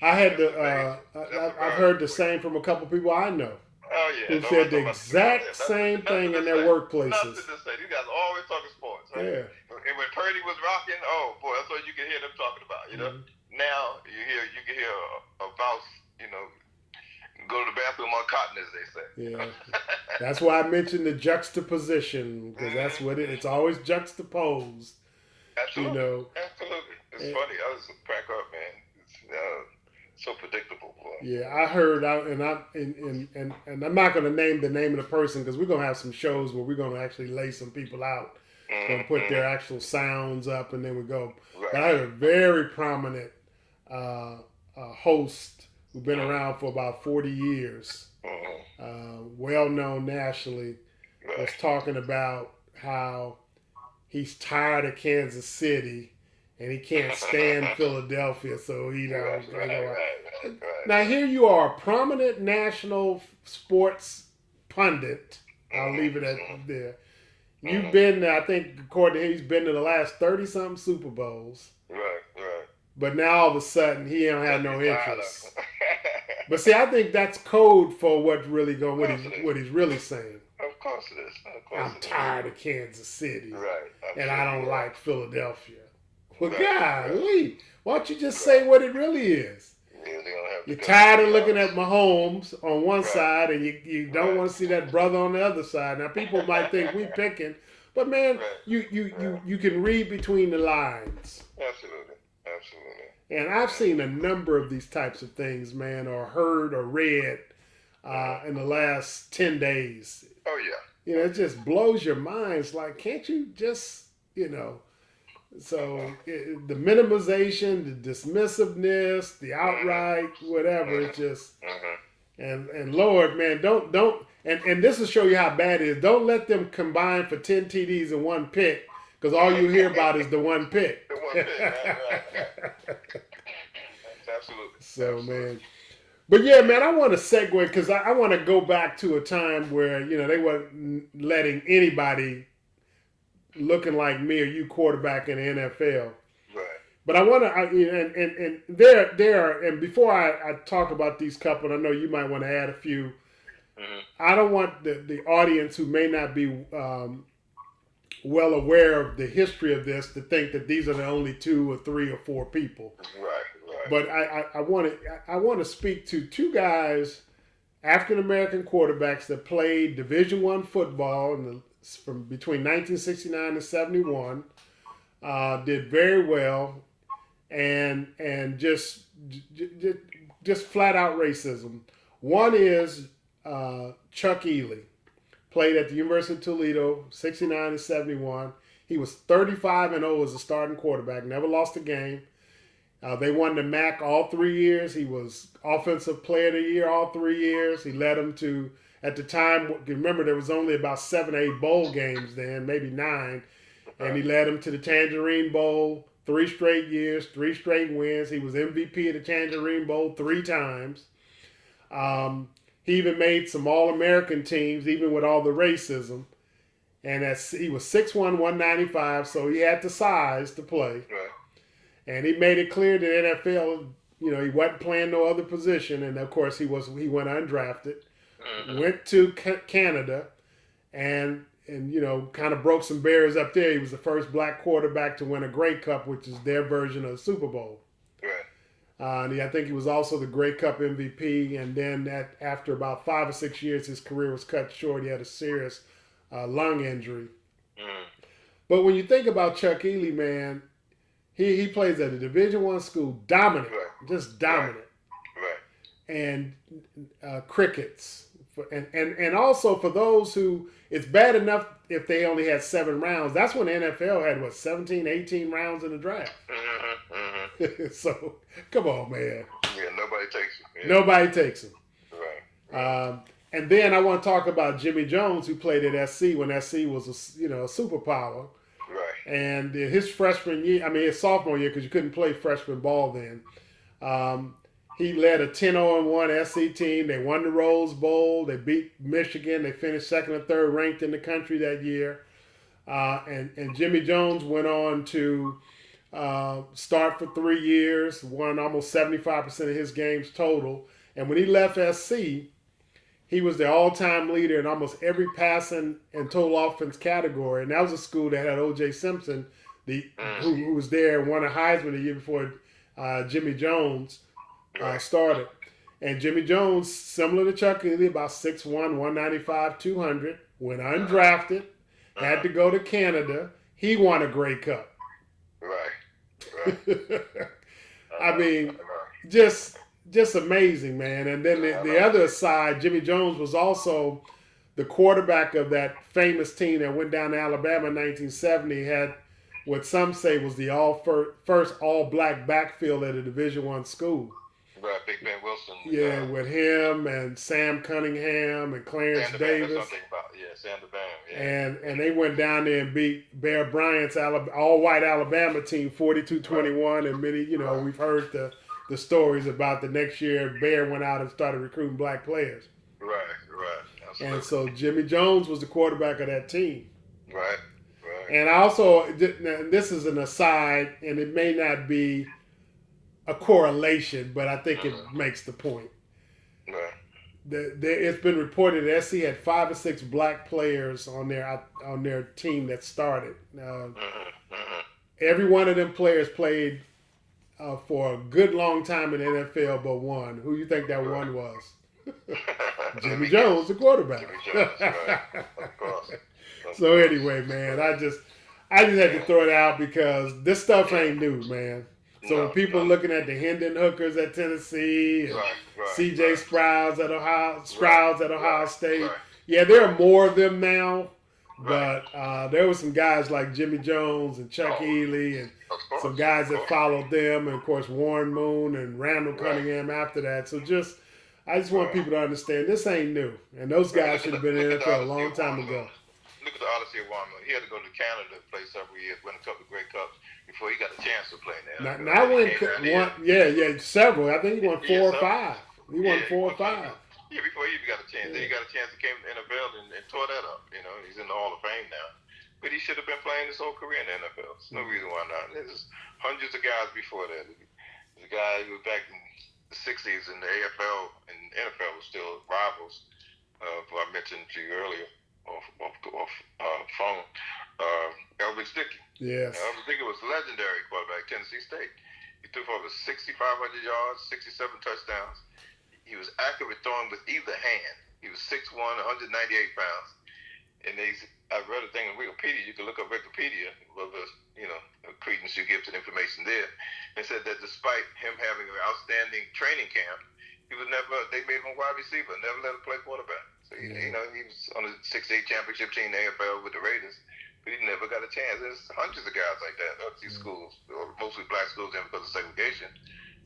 I had I've heard the same from a couple people I know. Oh yeah, who said the exact same thing in their workworkplaces. Nothing to say. These guys are always talking sports. Right? Yeah. And when Purdy was rocking, oh boy, that's what you can hear them talking about. Now you can hear a mouse, go to the bathroom on cotton, as they say. Yeah. That's why I mentioned the juxtaposition, because that's what it's always juxtaposed. Absolutely. Absolutely. It's funny. I was crack up, man. It's so predictable. Boy. Yeah, I heard, and I'm not going to name the name of the person because we're going to have some shows where we're going to actually lay some people out. Going to put their actual sounds up, and then we go. Right. But I heard a very prominent host who's been around for about 40 years, well known nationally, was talking about how he's tired of Kansas City and he can't stand Philadelphia, so Now here you are, a prominent national sports pundit. I'll leave it at there. You've been, I think, according to him, he's been to the last 30-something Super Bowls. Right. But now all of a sudden he don't have no interest. But see, I think that's code for what's really going, what he's really saying. Of course it is. Of course I'm tired of Kansas City. Right. And I don't like Philadelphia. Well, Right. golly, why don't you just say what it really is? Yeah, they're gonna have You're to tired of looking at Mahomes on one Right. side, and you don't Right. want to see that brother on the other side. Now, people might think we picking, but man, Right. you can read between the lines. Absolutely. And I've seen a number of these types of things, man, or heard or read in the last 10 days. Oh yeah. You know, it just blows your mind. It's like, can't you just, you know? So the minimization, the dismissiveness, the outright whatever, it's just, and Lord, man, don't, and this will show you how bad it is. Don't let them combine for 10 TDs and one pick, because all you hear about is the one pick. The one pick, right. Absolutely. So, Absolutely. man. But yeah, man, I want to segue because I want to go back to a time where, you know, they weren't letting anybody looking like me or you quarterback in the NFL. Right. But I want to, and there are, and before I talk about these couple, I know you might want to add a few. I don't want the audience who may not be well aware of the history of this to think that these are the only 2 or 3 or 4 people. Right. But I want to speak to 2 guys, African American quarterbacks that played Division I football from between 1969 and 71, did very well, and just flat out racism. One is Chuck Ealy, played at the University of Toledo, 69 and 71. He was 35-0 as a starting quarterback, never lost a game. They won the MAC all 3 years. He was Offensive Player of the Year all 3 years. He led them to, at the time, remember there was only about 7 or 8 bowl games then, maybe 9. And he led them to the Tangerine Bowl 3 straight years, 3 straight wins. He was MVP of the Tangerine Bowl 3 times. He even made some All-American teams, even with all the racism. And he was 6'1", 195, so he had the size to play. Right. And he made it clear to the NFL, you know, he wasn't playing no other position. And, of course, he went undrafted, went to Canada, and you know, kind of broke some barriers up there. He was the first black quarterback to win a Grey Cup, which is their version of the Super Bowl. Right. And I think he was also the Grey Cup MVP. And then after about 5 or 6 years, his career was cut short. He had a serious lung injury. But when you think about Chuck Ealy, man, he plays at a Division I school, dominant, just dominant. Right. And crickets. And also for those who, it's bad enough if they only had 7 rounds. That's when the NFL had, 17, 18 rounds in the draft. So, come on, man. Yeah, nobody takes him. Yeah. Nobody takes him. Right. And then I want to talk about Jimmy Jones, who played at SC when SC was a superpower. Right. And his freshman year, his sophomore year, because you couldn't play freshman ball then, he led a 10-0-1 SC team. They won the Rose Bowl. They beat Michigan. They finished 2nd or 3rd ranked in the country that year. And Jimmy Jones went on to start for 3 years, won almost 75% of his games total. And when he left SC, he was the all-time leader in almost every passing and total offense category. And that was a school that had O.J. Simpson, who was there and won a Heisman the year before Jimmy Jones started. And Jimmy Jones, similar to Chuck Ealy, about 6'1", 195, 200, went undrafted, had to go to Canada. He won a Grey Cup. Right. Just amazing, man. And then the other side, Jimmy Jones was also the quarterback of that famous team that went down to Alabama in 1970, had what some say was the first all-black backfield at a Division I school. Right, Big Ben Wilson. Yeah, with him and Sam Cunningham and Clarence Davis. Sam the Bam. Yeah. And they went down there and beat Bear Bryant's all-white Alabama team 42-21. And many, we've heard the stories about the next year Bear went out and started recruiting black players. Right. Absolutely. And so Jimmy Jones was the quarterback of that team. Right. And I also, this is an aside, and it may not be a correlation, but I think it makes the point. Right. it's been reported that SC had 5 or 6 black players on their team that started. Every one of them players played for a good long time in the NFL, but one. Who you think that one was? Jimmy Jones, the quarterback. Jimmy Jones, right? Of course. So anyway, man, I just had to throw it out because this stuff ain't new, man. So when people looking at the Hendon Hookers at Tennessee, and C.J. Stroud at Ohio State, yeah, there are more of them now. But there were some guys like Jimmy Jones and Chuck Healy and some guys that followed them, and of course Warren Moon and Randall Cunningham after that. So I just want people to understand this ain't new, and those guys should have been in it for a long time ago. Look at the Odyssey of Warren Moon. He had to go to Canada to play several years, win a couple of Great Cups before he got a chance to play there. Several. I think he won 4 or 5. He won 4 or 5. Yeah, before he even got a chance. Then he got a chance to came to the NFL and tore that up. You know, he's in the Hall of Fame now. But he should have been playing his whole career in the NFL. There's no reason why not. There's hundreds of guys before that. There's a guy who was back in the 60s in the AFL and NFL was still rivals. Who I mentioned to you earlier off phone. Elvis Dickey. Yes. Elvis Dickey was a legendary quarterback at Tennessee State. He threw for over 6,500 yards, 67 touchdowns. He was accurate throwing with either hand. He was 6'1", 198 pounds. And I read a thing on Wikipedia. You can look up Wikipedia, whatever, credence you give to the information there. And said that despite him having an outstanding training camp, they made him a wide receiver, never let him play quarterback. So, he was on the 6-8 championship team in the AFL with the Raiders, but he never got a chance. There's hundreds of guys like that at these schools, or mostly black schools, because of segregation.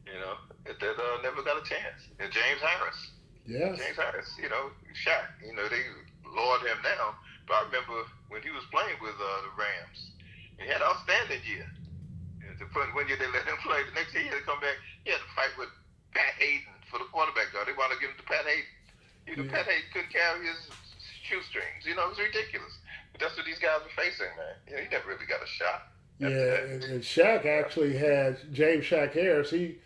That never got a chance. And James Harris. Yes. James Harris, Shaq. They laud him now. But I remember when he was playing with the Rams, he had an outstanding year. One year they let him play. The next year he had to come back. He had to fight with Pat Hayden for the quarterback job. They wanted to give him to Pat Hayden. Pat Hayden couldn't carry his shoestrings. It was ridiculous. But that's what these guys were facing, man. He never really got a shot. And Shaq actually had James Shaq Harris. He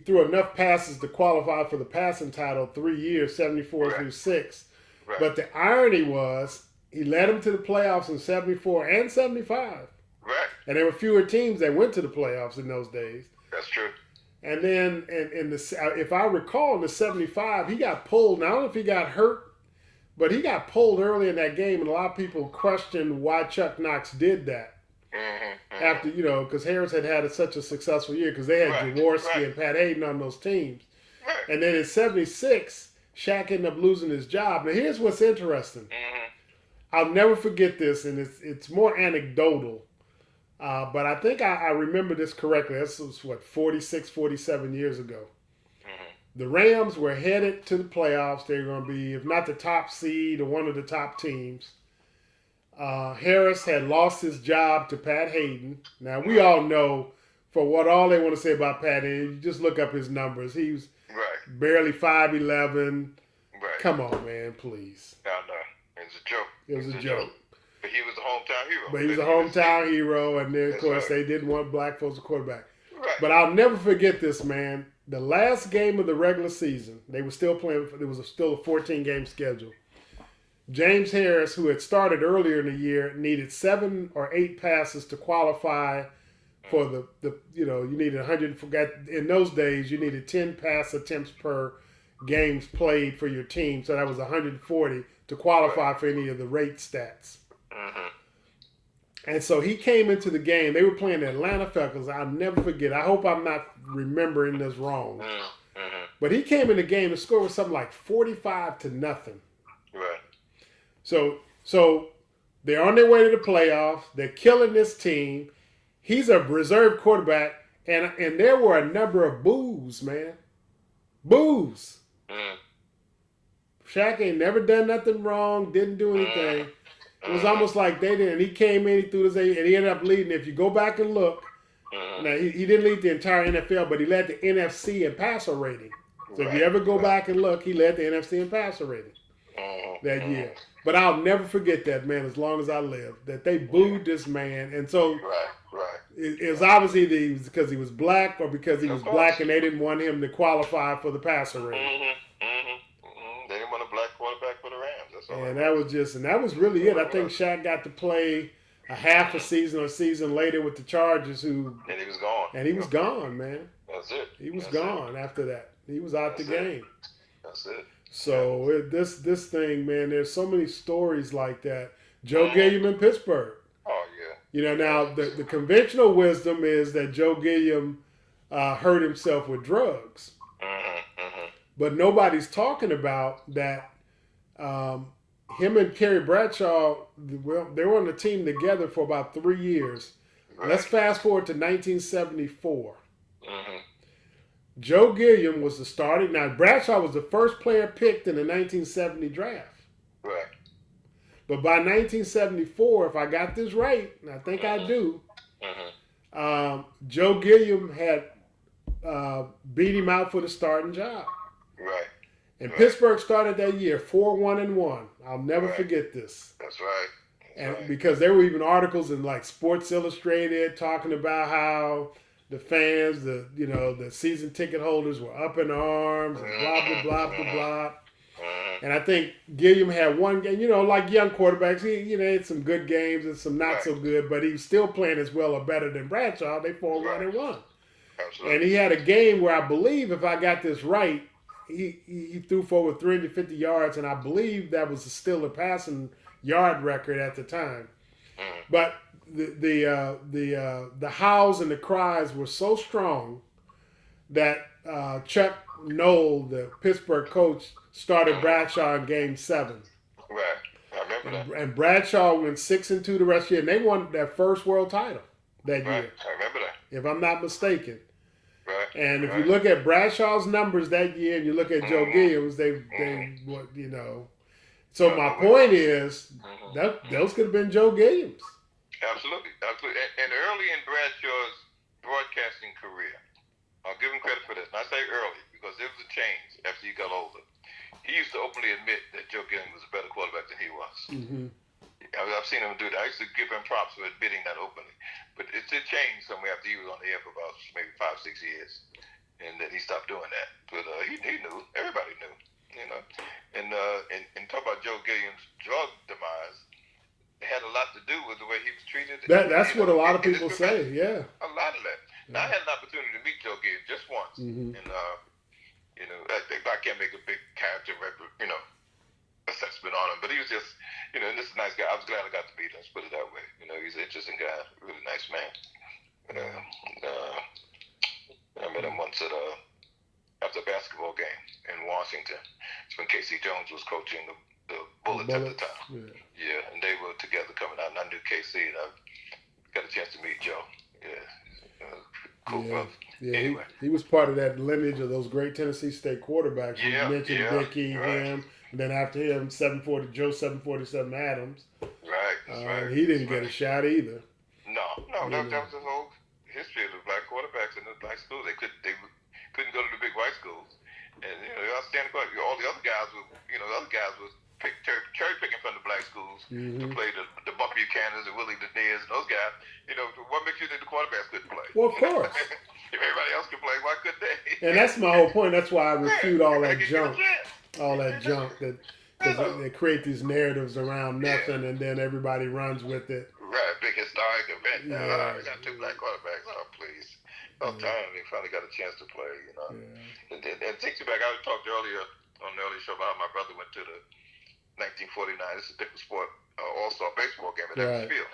threw enough passes to qualify for the passing title 3 years, 74 through 6. Right. But the irony was he led them to the playoffs in 74 and 75. Right. And there were fewer teams that went to the playoffs in those days. That's true. And then, if I recall, in the 75, he got pulled. Now, I don't know if he got hurt, but he got pulled early in that game, and a lot of people questioned why Chuck Knox did that. After, because Harris had such a successful year because they had Jaworski and Pat Hayden on those teams. Right. And then in 76, Shaq ended up losing his job. Now, here's what's interesting. I'll never forget this, and it's more anecdotal. But I think I remember this correctly. This was, 46, 47 years ago. The Rams were headed to the playoffs. They were going to be, if not the top seed or one of the top teams. Harris had lost his job to Pat Hayden. Now, we all know, for all they want to say about Pat Hayden, you just look up his numbers. He was barely 5'11". Right. Come on, man, please. No. It was a joke. It was a joke. But he was a hometown hero. But he was a hometown hero, and then, of course, they didn't want black folks as quarterback. Right. But I'll never forget this, man. The last game of the regular season, they were still playing. There was still a 14-game schedule. James Harris, who had started earlier in the year, needed 7 or 8 passes to qualify for the you needed 100. In those days, you needed 10 pass attempts per games played for your team, so that was 140 to qualify for any of the rate stats. And so he came into the game. They were playing the Atlanta Falcons. I'll never forget. I hope I'm not remembering this wrong. But he came in the game. The score was something like 45-0. Right. So they're on their way to the playoffs. They're killing this team. He's a reserve quarterback, and there were a number of boos, man. Boos. Shaq ain't never done nothing wrong. Didn't do anything. It was almost like they didn't. He came in, he threw his, and he ended up leading. If you go back and look, now he didn't lead the entire NFL, but he led the NFC in passer rating. So if you ever go back and look, he led the NFC in passer rating that year. But I'll never forget that, man, as long as I live, that they booed this man. And so it was obviously because he was black or because he was black and they didn't want him to qualify for the passer rating. Rams. That's all. And that was really it. I think Shaq got to play a half a season or a season later with the Chargers, and he was gone. And he was gone, man. That's it. He was gone after that. He was out the game. That's it. So this thing, man, there's so many stories like that. Joe Gilliam in Pittsburgh. Oh yeah. Now the conventional wisdom is that Joe Gilliam hurt himself with drugs, but nobody's talking about that. Him and Kerry Bradshaw, well, they were on the team together for about 3 years. Right. Let's fast forward to 1974. Joe Gilliam was the starting. Now, Bradshaw was the first player picked in the 1970 draft. Right. But by 1974, if I got this right, and I think I do, Joe Gilliam had beat him out for the starting job. Right. And Pittsburgh started that year 4-1-1. I'll never forget this. That's right. And because there were even articles in like Sports Illustrated talking about how the fans, the season ticket holders were up in arms and blah blah blah blah blah. And I think Gilliam had one game, like young quarterbacks, he had some good games and some not so good, but he was still playing as well or better than Bradshaw. They 4-1-1. Absolutely. And he had a game where I believe, if I got this right, he threw for over 350 yards, and I believe that was still a passing yard record at the time. But the howls and the cries were so strong that Chuck Noll, the Pittsburgh coach, started Bradshaw in Game 7. Right, I remember that. And Bradshaw went 6-2 the rest of the year, and they won their first world title that year. I remember that. If I'm not mistaken. Right. And if you look at Bradshaw's numbers that year, and you look at Joe Gilliam's, they So my point is that those could have been Joe Gilliam's. Absolutely. And early in Bradshaw's broadcasting career, I'll give him credit for this. And I say early because there was a change after he got older. He used to openly admit that Joe Gilliam was a better quarterback than he was. I've seen him do that. I used to give him props for admitting that openly. But it changed somewhere after he was on the air for about maybe 5-6 years. And then he stopped doing that. But he knew. Everybody knew. And talk about Joe Gilliam's drug demise, it had a lot to do with the way he was treated. That's what a lot of people say, yeah. A lot of that. Now, I had an opportunity to meet Joe Gilliam just once. And, I can't make a big character assessment on him, but he was just, and this is a nice guy. I was glad I got to meet him, let's put it that way. He's an interesting guy, really nice man. I met him once after a basketball game in Washington. It's when KC Jones was coaching the Bullets at the time. Yeah, and they were together coming out, and I knew KC, and I got a chance to meet Joe. Cool brother. Yeah, anyway. he was part of that lineage of those great Tennessee State quarterbacks. You mentioned Dickey, him, and then after him, Joe 747 Adams. Right, that's right. He didn't get a shot either. No, that was the whole history of the black quarterbacks in the black schools. They couldn't go to the big white schools, and outstanding quarterbacks. All the other guys were, cherry picking from the black schools to play the Buck Buchanans and Willie Laniers and those guys. What makes you think the quarterbacks couldn't play? Well, of course. If everybody else can play, why couldn't they? And that's my whole point. That's why I refute all that junk. All that junk that they create these narratives around nothing, and then everybody runs with it. Right, big historic event. We got 2 black quarterbacks. Oh, please. About time they finally got a chance to play. And it takes you back. I talked earlier on the earlier show about how my brother went to the 1949. This is a different sport, all-star baseball game at Evans Field.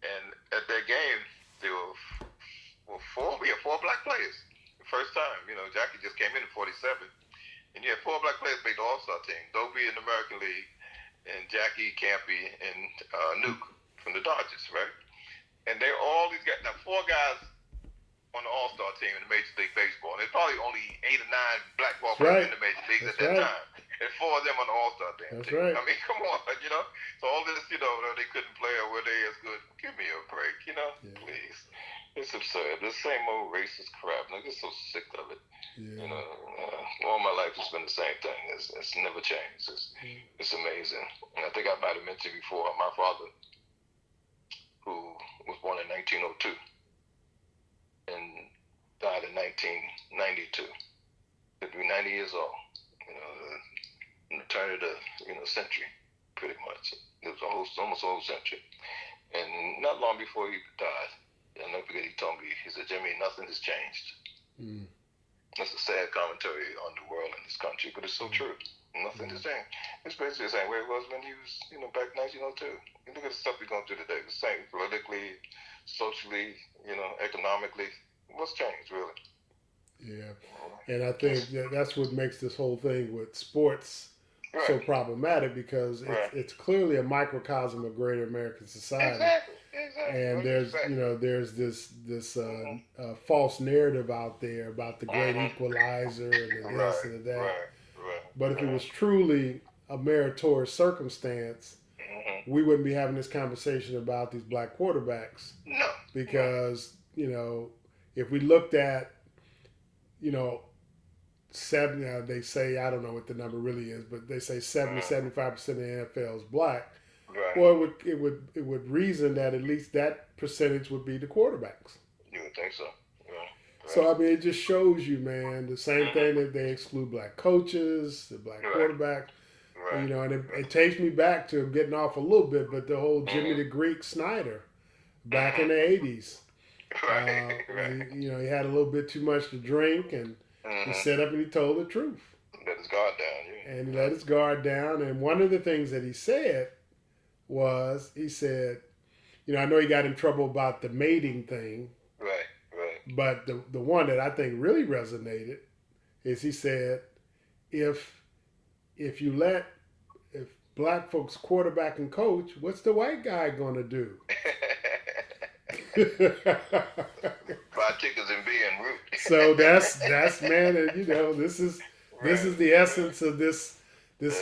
And at that game, there were 4 black players. The first time, Jackie just came in 47. And you had 4 black players made the all-star team. Dovey in the American League, and Jackie Campy and Nuke from the Dodgers, right? And they're all these guys. Now, 4 guys on the all-star team in the Major League Baseball. And there's probably only 8 or 9 black ball players in the Major Leagues at that time. And 4 of them on the all-star team. That's right. I mean, come on, So all this, they couldn't play or were they as good? Give me a break, please. It's absurd. The same old racist crap. I get so sick of it. All my life has been the same thing. It's never changed. It's amazing. And I think I might have mentioned before, my father, who was born in 1902 and died in 1992, he'd be 90 years old. turn of the century, pretty much. It was almost a whole century. And not long before he died, I'll never forget, he told me, he said, Jimmy, nothing has changed. Mm. That's a sad commentary on the world and this country, but it's so true. Nothing has changed. It's basically the same way it was when he was, back in 1902. You look at the stuff we're going through today, the same politically, socially, economically. What's changed, really? Yeah. And I think that's what makes this whole thing with sports so problematic, because it's clearly a microcosm of greater American society. Exactly. And there's this false narrative out there about the great equalizer and the this and the that. But if it was truly a meritorious circumstance, we wouldn't be having this conversation about these black quarterbacks. No. Because, if we looked at, 70, they say, I don't know what the number really is, but they say 75% of the NFL is black. Right. Well, it would reason that at least that percentage would be the quarterbacks. You would think so. Yeah. Right. So, I mean, it just shows you, man, the same thing that they exclude black coaches, the black quarterback. Right. And it takes me back to getting off a little bit, but the whole Jimmy the Greek Snyder back in the 80s. Right. He had a little bit too much to drink, and he sat up and he told the truth. Let his guard down. Yeah. And he let his guard down. And one of the things that he said was, I know he got in trouble about the mating thing. Right. But the one that I think really resonated is he said, if black folks quarterback and coach, what's the white guy gonna do? Buy tickets and be en route. So that's man, and this is the essence of this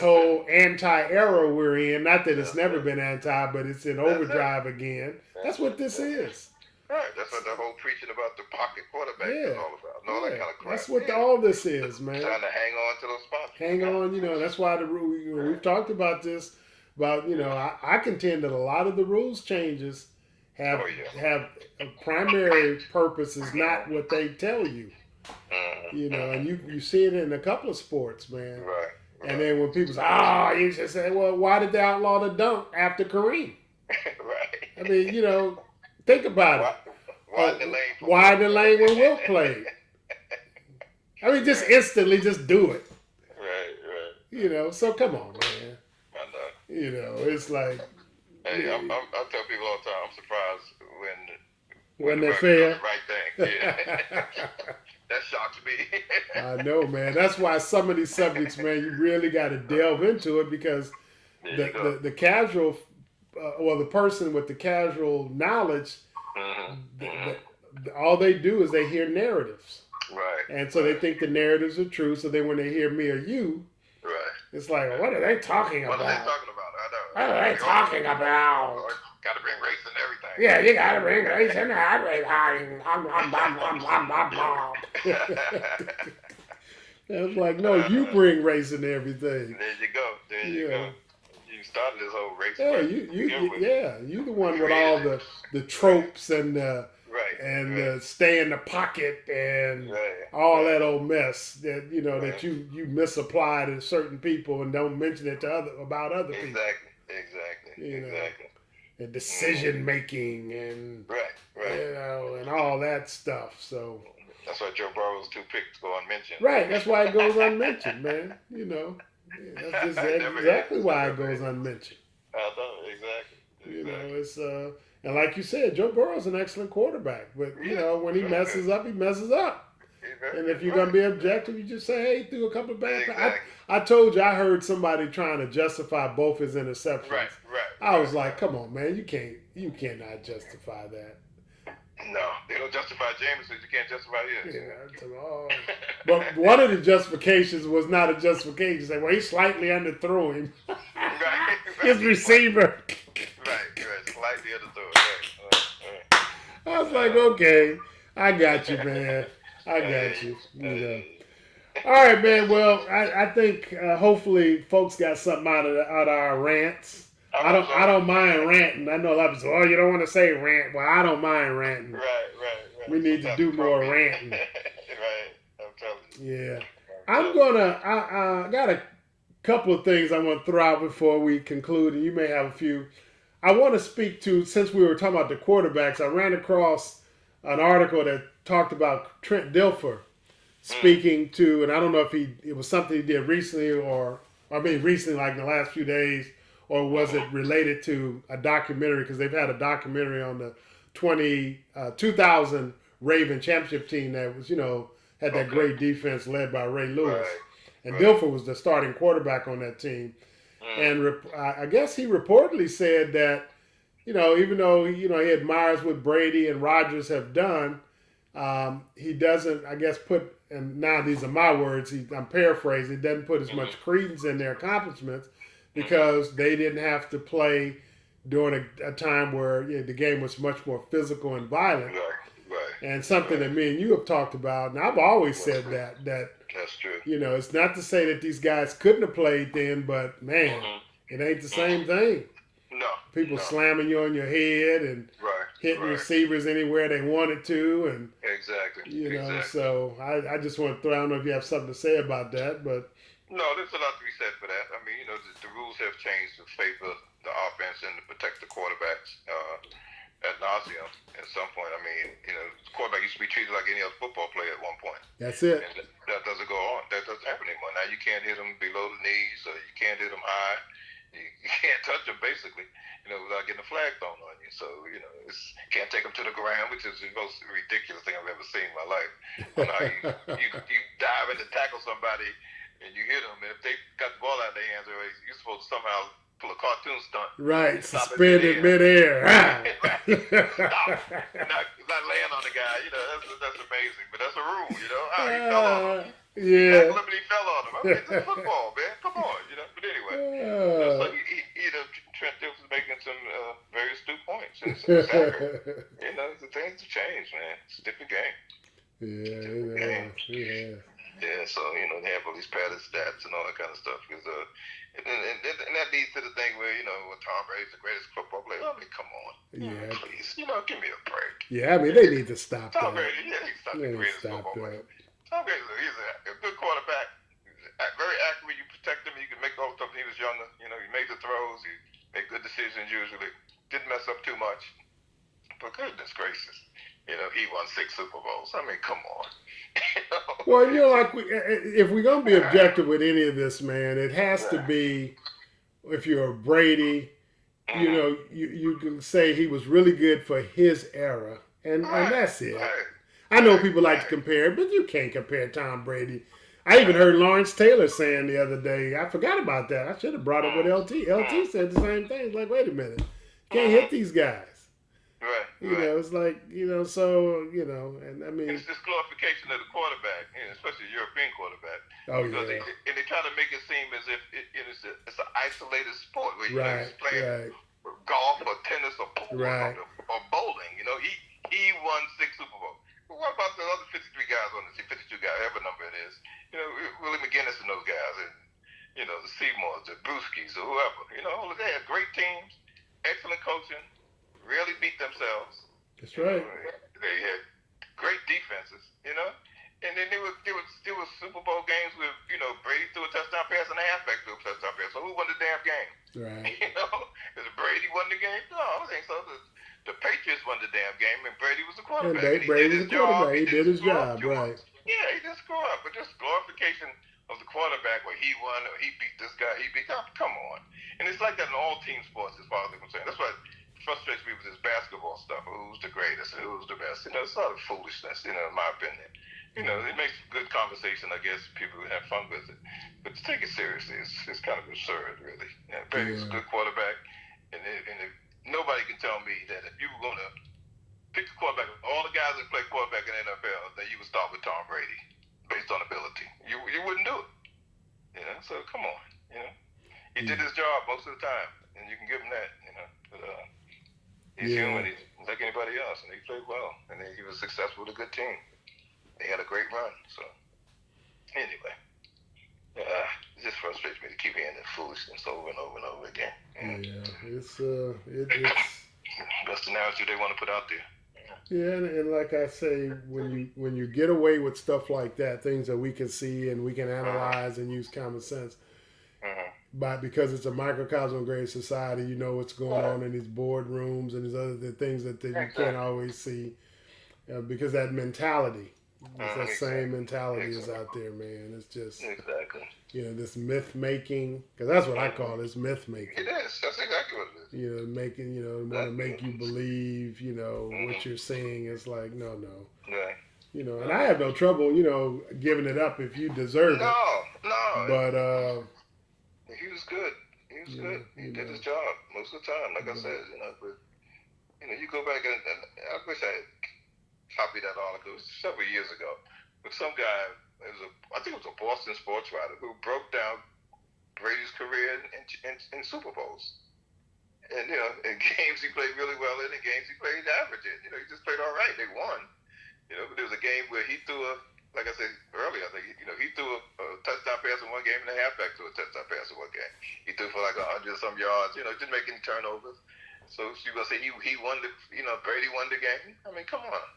whole anti-era we're in. Not that it's never been anti, but it's in overdrive again. That's what this is. Right. That's what the whole preaching about the pocket quarterback is all about. And all that kind of crap. That's what all this is, man. Trying to hang on to those spots. Hang on, that's why we've talked about this. About I contend that a lot of the rules changes have a primary purpose is not what they tell you. And you see it in a couple of sports, man. Right. And then when people say, you just say, well, why did they outlaw the dunk after Kareem? Right. I mean, think about it. Why the lane when Will played? I mean, just instantly, just do it. Right. So come on, man. I know. It's like. Hey, I tell people all the time, I'm surprised when they fail. The right thing. Yeah. That shocks me. I know, man. That's why some of these subjects, man, you really got to delve into it, because the casual, the person with the casual knowledge, all they do is they hear narratives. Right. And so they think the narratives are true. So then when they hear me or you, it's like, what are they talking about? What are they talking about? I know. What are they talking about? Got to bring race and everything. Yeah, you got to bring race and everything. It's like, no, you bring race and everything. There you go. You started this whole race. Yeah, you the one with all the tropes and stay in the pocket and all that old mess that that you misapply to certain people and don't mention it about other people. Exactly. And decision making and and all that stuff. So that's why Joe Burrow's 2 picks go unmentioned. Right, that's why it goes unmentioned, man. That's exactly why it goes unmentioned. I know, exactly. It's and like you said, Joe Burrow's an excellent quarterback, but when he messes up, he messes up. And if you're gonna be objective, you just say, "Hey, he threw a couple of bad." Exactly. I told you, I heard somebody trying to justify both his interceptions. Right. I was like, "Come on, man, you cannot justify that." No, they don't justify James, so you can't justify his. But one of the justifications was not a justification. Say, well, he slightly underthrew him. Right. His receiver. Right. Slightly underthrew. Right. I was like, okay, I got you, man. I got you. All right, man. Well, I think hopefully folks got something out of our rants. I don't mind ranting. I know a lot of people say, "Oh, you don't want to say rant." Well, I don't mind ranting. Right. We need to do more ranting. Right. I'm telling you. Yeah. I got a couple of things I want to throw out before we conclude, and you may have a few. I want to speak to, since we were talking about the quarterbacks, I ran across an article that talked about Trent Dilfer speaking to, and I don't know if it was something he did recently recently, like in the last few days, or was it related to a documentary, because they've had a documentary on the 2000 Raven championship team that was, had that great defense led by Ray Lewis. Right. And Dilfer was the starting quarterback on that team. And I guess he reportedly said that, even though, he admires what Brady and Rodgers have done, he doesn't, I guess, and now these are my words, I'm paraphrasing, he doesn't put as much credence in their accomplishments because they didn't have to play during a time where the game was much more physical and violent. Right. And something that me and you have talked about, and I've always said that That's true. it's not to say that these guys couldn't have played then, but man, it ain't the same thing. No. People slamming you on your head and hitting receivers anywhere they wanted to, and exactly. So I just want to throw. I don't know if you have something to say about that, but no, there's a lot to be said for that. I mean, the rules have changed to favor the offense and to protect the quarterbacks ad nauseum. At some point, I mean, the quarterback used to be treated like any other football player at one point. That's it. And that doesn't go on. That doesn't happen anymore. Now you can't hit them below the knees, or you can't hit them high. You can't touch them basically, without getting a flag thrown on you. So, you can't take them to the ground, which is the most ridiculous thing I've ever seen in my life. You dive in to tackle somebody and you hit them, and if they got the ball out of their hands, you're supposed to somehow pull a cartoon stunt. Right, suspended midair. Stop. Not laying on the guy. That's amazing, but that's a rule. He fell on him. Yeah. He fell on him. I mean, it's football, man. Come on, But anyway, so Trent Dilfer was making some very astute points. And it's accurate. The things have changed, man. It's a different game. Yeah. Yeah, so they have all these padded stats and all that kind of stuff. Because and that leads to the thing where Tom Brady's the greatest football player. I mean, come on, please, give me a break. Yeah, I mean they need to stop Tom that. Brady, he stopped the greatest football player. Tom Brady, he's a good quarterback. Very accurate when you protect him. He can make all the stuff when he was younger. He made the throws. He made good decisions usually. Didn't mess up too much. But goodness gracious, he won 6 Super Bowls. I mean, come on. Well, if we're gonna be objective with any of this, man, it has to be. If you're a Brady, you can say he was really good for his era, and that's it. I know people like to compare, but you can't compare Tom Brady. I even heard Lawrence Taylor saying the other day, I forgot about that. I should have brought it with LT. LT said the same thing. It's like, wait a minute, you can't hit these guys. Right. It's like, so, and I mean. It's this glorification of the quarterback, especially European quarterback. Oh, because they try to make it seem as if it's an isolated sport where he's playing golf or tennis or pool or bowling. He won 6 Super Bowls. But what about the other 53 guys on the team, 52 guys, whatever number it is? Willie McGinnis and those guys, and, the Seymours, the Brewskis, or whoever. They had great teams, excellent coaching. Really beat themselves. That's right. They had great defenses, and then there was Super Bowl games with Brady threw a touchdown pass and a halfback threw a touchdown pass. So who won the damn game? Right. Is Brady won the game? No, I don't think so. The Patriots won the damn game, and Brady was the quarterback. And Brady was the quarterback. He did his job, right? Yeah, he didn't screw up, but just glorification of the quarterback where he won or he beat this guy. Come on, and it's like that in all team sports as far as I'm concerned. That's why. Frustrates me with this basketball stuff. Who's the greatest and who's the best? It's a lot of foolishness, in my opinion. It makes good conversation. I guess people have fun with it. But to take it seriously, it's kind of absurd, really. Brady's a good quarterback, and if nobody can tell me that if you were going to pick a quarterback, all the guys that play quarterback in the NFL, that you would start with Tom Brady based on ability. You wouldn't do it. So come on. He did his job most of the time, and you can give him that. But, he's human. He's like anybody else, and he played well. And he was successful with a good team. They had a great run. So, anyway, it just frustrates me to keep hearing that foolishness over and over and over again. It's that's the narrative they want to put out there. Yeah, and like I say, when you get away with stuff like that, things that we can see and we can analyze and use common sense, But because it's a microcosm of great society, you know what's going Right. on in these boardrooms and these other things that you can't always see. Because that mentality, it's that same mentality is out there, man. It's just this myth making, because that's what I call it, myth making. It is. That's exactly what it is. Making want to make you believe what you're saying. It's like no. Right. And I have no trouble giving it up if you deserve it. No. But he was good. He was good. He did his job most of the time. Like I said, but you go back and I wish I had copied that article. It was several years ago. But some guy, I think it was a Boston sports writer who broke down Brady's career in Super Bowls. And in games he played really well in games he played average in. He just played all right. They won. But there was a game where he threw like I said earlier, I think he threw a touchdown pass in one game and a halfback threw a touchdown pass in one game. He threw for like 100-some yards. Didn't make any turnovers. So you gonna say he won the Brady won the game? I mean, come on.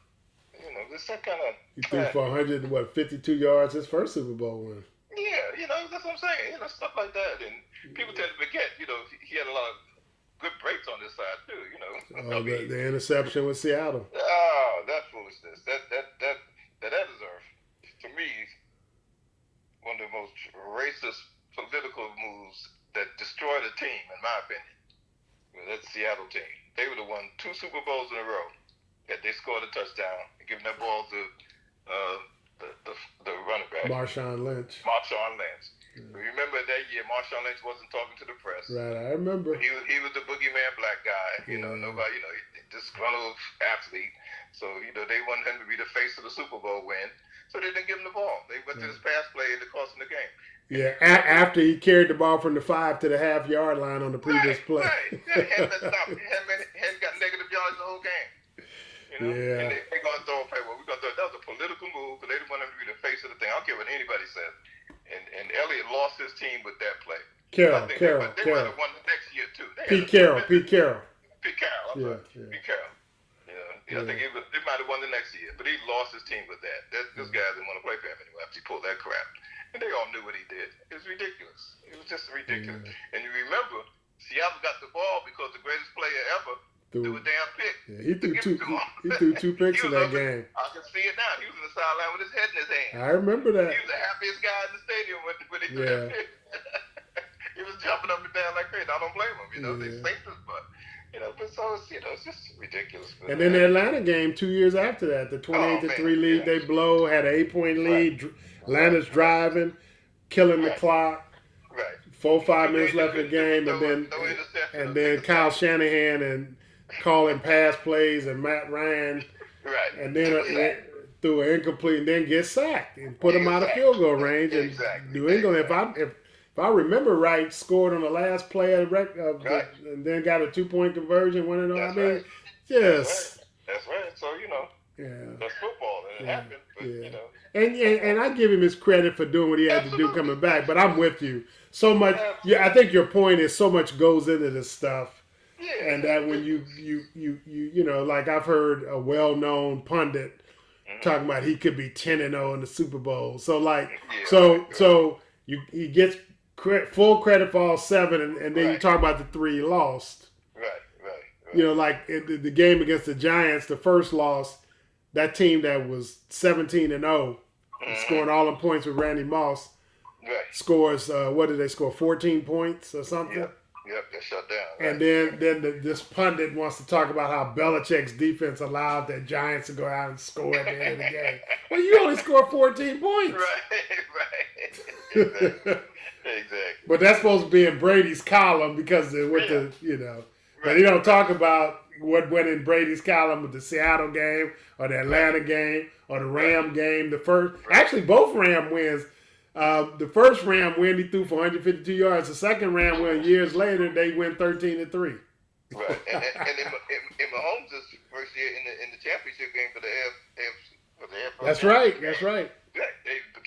It's that kind of. He threw for 52 yards his first Super Bowl win. Yeah, that's what I'm saying. Stuff like that, and people tend to forget. He had a lot of good breaks on this side too. The interception with Seattle. Oh, that foolishness. That is to me one of the most racist political moves that destroyed a team, in my opinion. That Seattle team. They would have won 2 Super Bowls in a row had they scored a touchdown and given that ball to the running back. Marshawn Lynch. Yeah. Remember that year, Marshawn Lynch wasn't talking to the press. Right, I remember. He was the boogeyman black guy. Nobody, disgruntled athlete. So, they wanted him to be the face of the Super Bowl win. So they didn't give him the ball. They went to this pass play and it cost him the game. Yeah, after he carried the ball from the 5 to the half-yard line on the previous play. Right. Hadn't got negative yards the whole game. Yeah. And they're going to throw a play. Well, we're going to throw. That was a political move because they didn't want him to be the face of the thing. I don't care what anybody says. And Elliott lost his team with that play. Carroll. They might have won the next year, too. Pete Carroll. Pete Carroll. Yeah. Pete Carroll. I think they might have won the next year, but he lost his team with that. This guy didn't want to play for him anymore after he pulled that crap. And they all knew what he did. It was ridiculous. It was just ridiculous. Yeah. And you remember, Seattle got the ball because the greatest player ever threw a damn pick. Yeah, he threw 2 picks in that game. I can see it now. He was in the sideline with his head in his hand. I remember that. He was the happiest guy in the stadium when he threw that pick. He was jumping up and down like crazy. I don't blame him. They faked his butt. But so it's just ridiculous. And then the Atlanta game 2 years after that, the 28-3 lead they blow, had an 8-point lead. Right. Atlanta's driving, killing the clock. Right. 4 or 5 minutes left in the game, and then Kyle Shanahan and calling pass plays and Matt Ryan. Right. And then threw an incomplete and then get sacked and put him out of field goal range. And New England, if I remember right, scored on the last play and then got a 2-point conversion, winning on. Yes. That's right. So that's football, and it happened. But, and I give him his credit for doing what he had to do coming back. But I'm with you so much. Yeah, I think your point is so much goes into this stuff, and that when you like I've heard a well-known pundit talking about he could be 10-0 in the Super Bowl. So he gets full credit for all 7, and then you talk about the 3 he lost. Right. Like the game against the Giants, the first loss, that team that was 17-0, scoring all the points with Randy Moss, scores, what did they score, 14 points or something? Yep, they shut down. Right? And then this pundit wants to talk about how Belichick's defense allowed the Giants to go out and score at the end of the game. Well, you only scored 14 points. Right. Exactly. But that's supposed to be in Brady's column because But he don't talk about what went in Brady's column with the Seattle game or the Atlanta game or the Ram game. Actually, both Ram wins. The first Ram win, he threw for 152 yards. The second Ram win, years later, they win 13-3. Right. And in Mahomes' first year in the championship game for the AFC. That's right.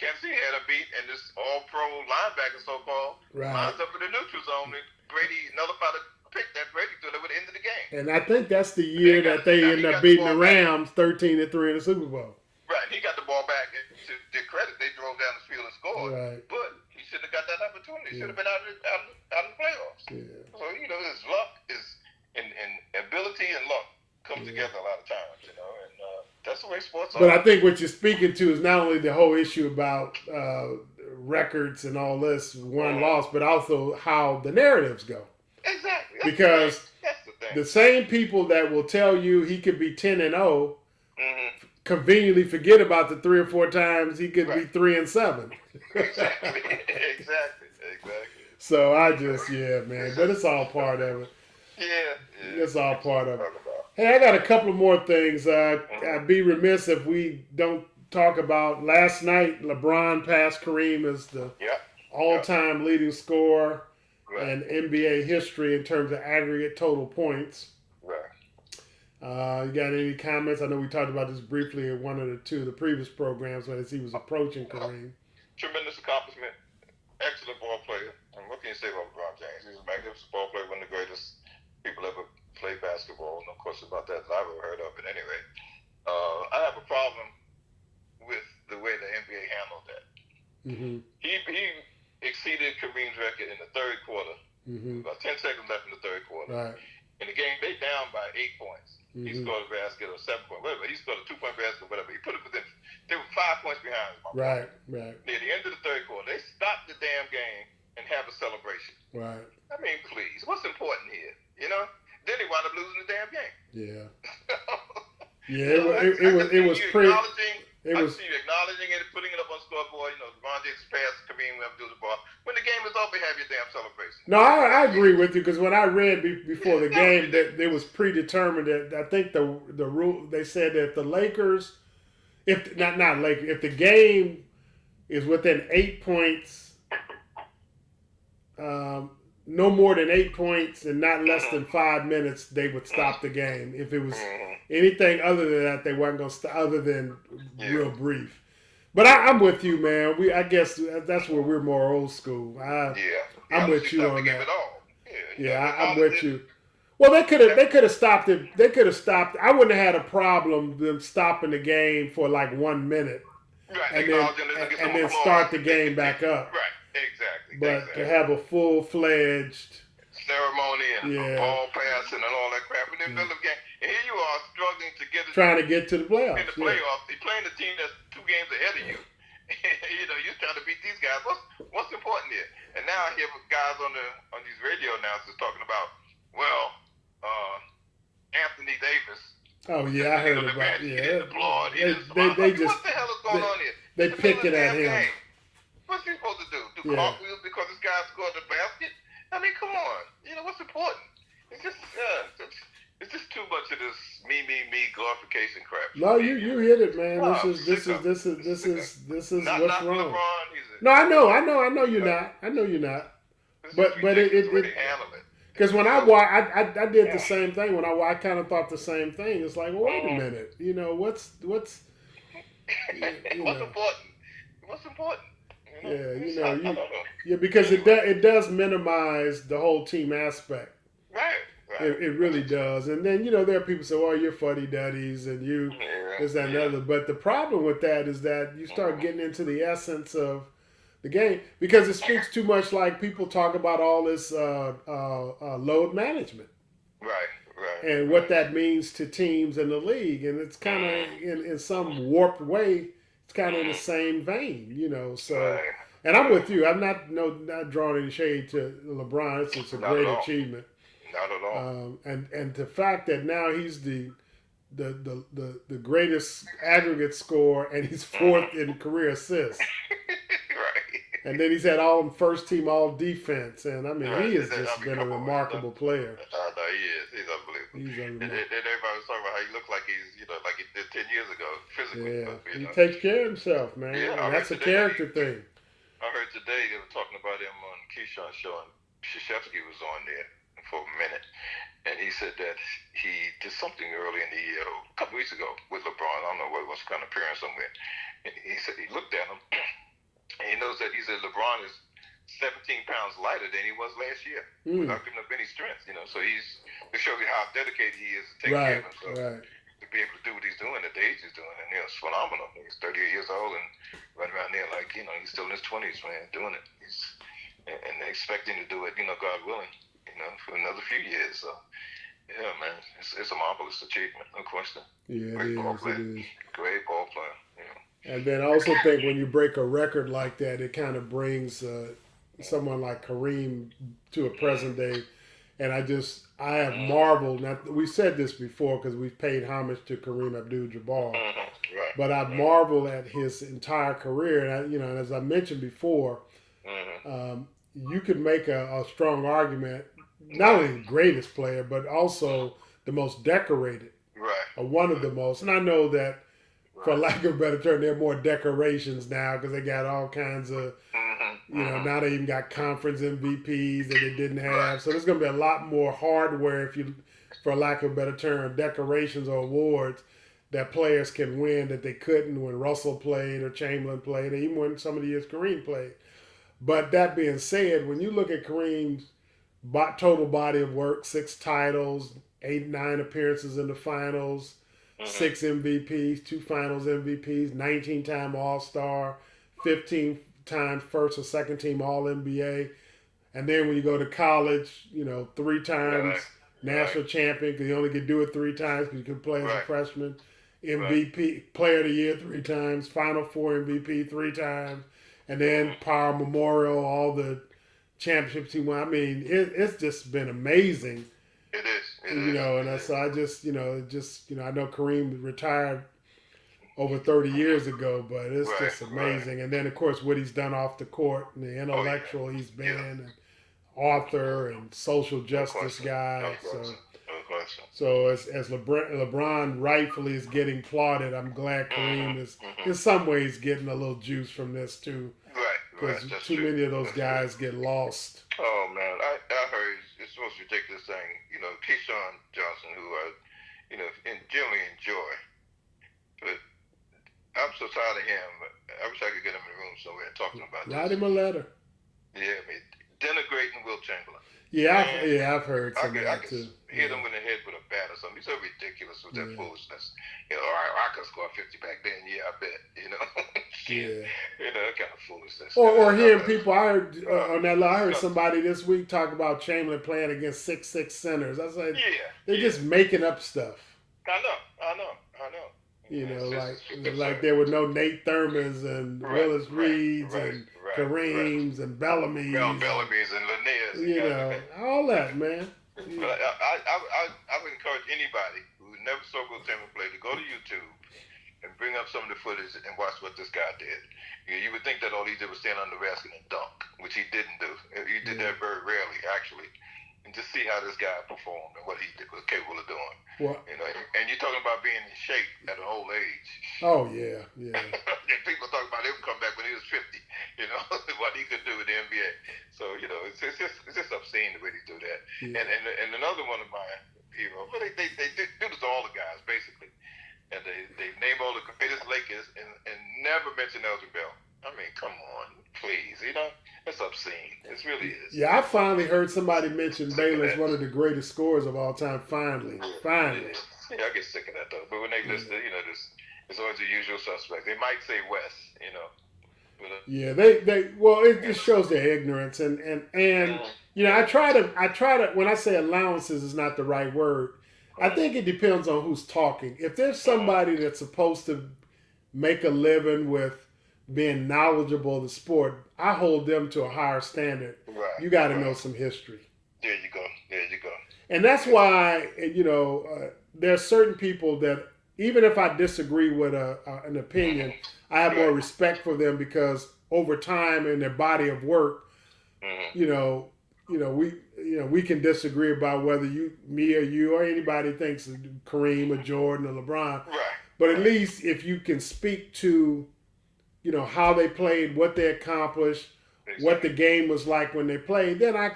Kansas City had a beat, and this all-pro linebacker, so-called, lines up in the neutral zone, and Brady nullified a pick that Brady threw that would have ended the game. And I think that's the year that they end up beating the Rams 13-3 in the Super Bowl. Right. He got the ball back, and to their credit, they drove down the field and scored. Right. But he shouldn't have got that opportunity. He should have been out of the playoffs. Yeah. So his luck is in ability and luck come together a lot of times. And that's the way sports are. But I think what you're speaking to is not only the whole issue about records and all this loss, but also how the narratives go. Exactly. Because that's the thing. The same people that will tell you he could be 10-0 conveniently forget about the 3 or 4 times he could be 3-7. Exactly. So I just, man, but it's all part of it. Yeah. It's all part of it. Hey, I got a couple more things. I'd be remiss if we don't talk about last night. LeBron passed Kareem as the all-time leading scorer in NBA history in terms of aggregate total points. You got any comments? I know we talked about this briefly in one of the previous programs as he was approaching Kareem. Tremendous accomplishment. Excellent ball player. And what can you say about LeBron James? He's a magnificent ball player, one of the greatest people ever played basketball. No question about that I've ever heard of. But anyway, I have a problem with the way the NBA handled that. He exceeded Kareem's record in the third quarter. About 10 seconds left in the third quarter. Right. In the game, they down by 8 points. He scored a basket or 7 points, whatever. He scored a 2-point basket, whatever. He put it within. They were 5 points behind. Right. Near the end of the third quarter, they stopped the damn game and have a celebration. Right. I mean, please, what's important here? Then they wound up losing the damn game. Yeah. It was pretty. I see you acknowledging it, putting it up on the scoreboard. LeBron James passed Kareem Abdul-Jabbar. When the game is over, have your damn celebration. No, I agree with you because when I read before the game that it was predetermined that I think the rule they said that if the Lakers, if the game is within 8 points, no more than 8 points and not less than 5 minutes, they would stop the game. If it was anything other than that, they weren't going to stop. Other than real brief. But I'm with you, man. I guess that's where we're more old school. I'm with you on that. I'm with you. Well, they could have stopped it. They could have stopped. I wouldn't have had a problem them stopping the game for like 1 minute, and then start the game back up. Right, exactly. But to have a full-fledged ceremony and ball passing and all that crap in the middle of the game, and here you are struggling to get trying to get to the playoffs. In the playoffs, you're playing a team that's 2 games ahead of you. You're trying to beat these guys. What's important here? And now I hear guys on these radio announcers talking about, Anthony Davis. Oh yeah, I heard about He didn't applaud. They just what the hell is going on here? They picked it at him. Game. What's he supposed to do? Do cartwheels because this guy scored the basket? I mean, come on. What's important? It's just too much of this me glorification crap. No, you hit it, man. This is not what's wrong. LeBron, no, I know you're not. I know you're not. But it because when I did the same thing. When I kind of thought the same thing. It's like, well, wait a minute. What's what's important? What's important? Because it does minimize the whole team aspect. Right. It really does. And then, there are people who say, oh, you're fuddy-duddies and you this, that, and the other. But the problem with that is that you start getting into the essence of the game because it speaks too much like people talk about all this load management. Right. And what that means to teams in the league. And it's kind of, in some warped way, it's kind of in the same vein, so... Right. And I'm with you. I'm not drawing any shade to LeBron. It's a great achievement. Not at all. And the fact that now he's the greatest aggregate scorer and he's 4th in career assists. Right. And then he's had all first team all defense. And I mean he has just been a remarkable player. No, he is. He's unbelievable. And everybody was talking about how he looked like he's like he did 10 years ago physically. Yeah. He takes care of himself, man. Yeah, and that's a character thing. I heard today they were talking about him on Keyshawn's show, and Krzyzewski was on there for a minute, and he said that he did something early in the year, a couple weeks ago, with LeBron. I don't know what it was, kind of appearance somewhere. And he said he looked at him, and he knows that he said LeBron is 17 pounds lighter than he was last year without giving up any strength. So he's to show you how dedicated he is to take care of himself. Right. To be able to do what he's doing at the age he's doing, and it's phenomenal. He's 38 years old and running around there like he's still in his 20s, man, doing it. and expecting to do it, God willing, for another few years. So, yeah, man, it's a marvelous achievement, no question. Yeah, Great ball it player. is. Great ball player. And then I also think when you break a record like that, it kind of brings someone like Kareem to a present day. And I have marveled. Now, we said this before because we've paid homage to Kareem Abdul-Jabbar. Right. But I've marveled at his entire career. And, and as I mentioned before, you could make a strong argument, not only the greatest player, but also the most decorated. Right. Or one of the most. And I know that, for lack of a better term, there are more decorations now because they got all kinds of, now they even got conference MVPs that they didn't have. So there's going to be a lot more hardware, for lack of a better term, decorations or awards that players can win that they couldn't when Russell played or Chamberlain played, or even when some of the years Kareem played. But that being said, when you look at Kareem's total body of work, 6 titles, 8, 9 appearances in the finals, 6 MVPs, 2 finals MVPs, 19-time All-Star, 15 times first or second team All-NBA. And then when you go to college, 3 times national champion because you only could do it 3 times because you could play as a freshman. MVP, Player of the Year 3 times, Final Four MVP 3 times, and then Power Memorial, all the championships he won. I mean, it's just been amazing. It is. So I I know Kareem retired over 30 years ago, but it's just amazing. And then, of course, what he's done off the court and the intellectual he's been, and author and social justice guy. So as LeBron rightfully is getting plauded, I'm glad Kareem is in some ways getting a little juice from this too. Because too many of those guys get lost. Oh man, I heard it's the most ridiculous thing. Keyshawn Johnson, who I, generally enjoy, but I'm so tired of him. I wish I could get him in the room somewhere and talk to him about this. Write him a letter. Yeah, denigrating Will Chamberlain. I've heard some of I that too. Hit him in the head with a bat or something. He's so ridiculous with that foolishness. I could score 50 back then. Yeah, I bet. That kind of foolishness. Or hearing people. I heard on that. I heard somebody this week talk about Chamberlain playing against 6'6" centers. I said, they're just making up stuff. I know. Like there were no Nate Thurmans and Willis Reeds and Kareems and Bellamy's. Bellamy's and Lanier's. All that, man. But I would encourage anybody who never saw Will Chamberlain play to go to YouTube and bring up some of the footage and watch what this guy did. You would think that all he did was stand on the basket and dunk, which he didn't do. He did that very rarely, actually. And just see how this guy performed and what he was capable of doing. Well, and you're talking about being in shape at an old age. Oh yeah. People talk about him come back when he was 50. What he could do in the NBA. So it's just obscene the way they do that. Yeah. And another one of my heroes. Well, they do this to all the guys basically, and they name all the greatest Lakers and never mention Elgin Bell. I mean, come on, please. It's obscene. It really is. Yeah, I finally heard somebody mention Baylor as one of the greatest scorers of all time. Finally. Yeah, I get sick of that though. But when they list, it's always the usual suspects. They might say West, Yeah, it just shows their ignorance and I try to when I say allowances is not the right word. I think it depends on who's talking. If there's somebody that's supposed to make a living with being knowledgeable of the sport, I hold them to a higher standard. Right. You got to know some history. There you go. And that's why, there are certain people that, even if I disagree with an opinion, I have more respect for them because over time in their body of work, we can disagree about whether me or you or anybody thinks Kareem or Jordan or LeBron. Right. But at least if you can speak to how they played, what they accomplished, what the game was like when they played, then I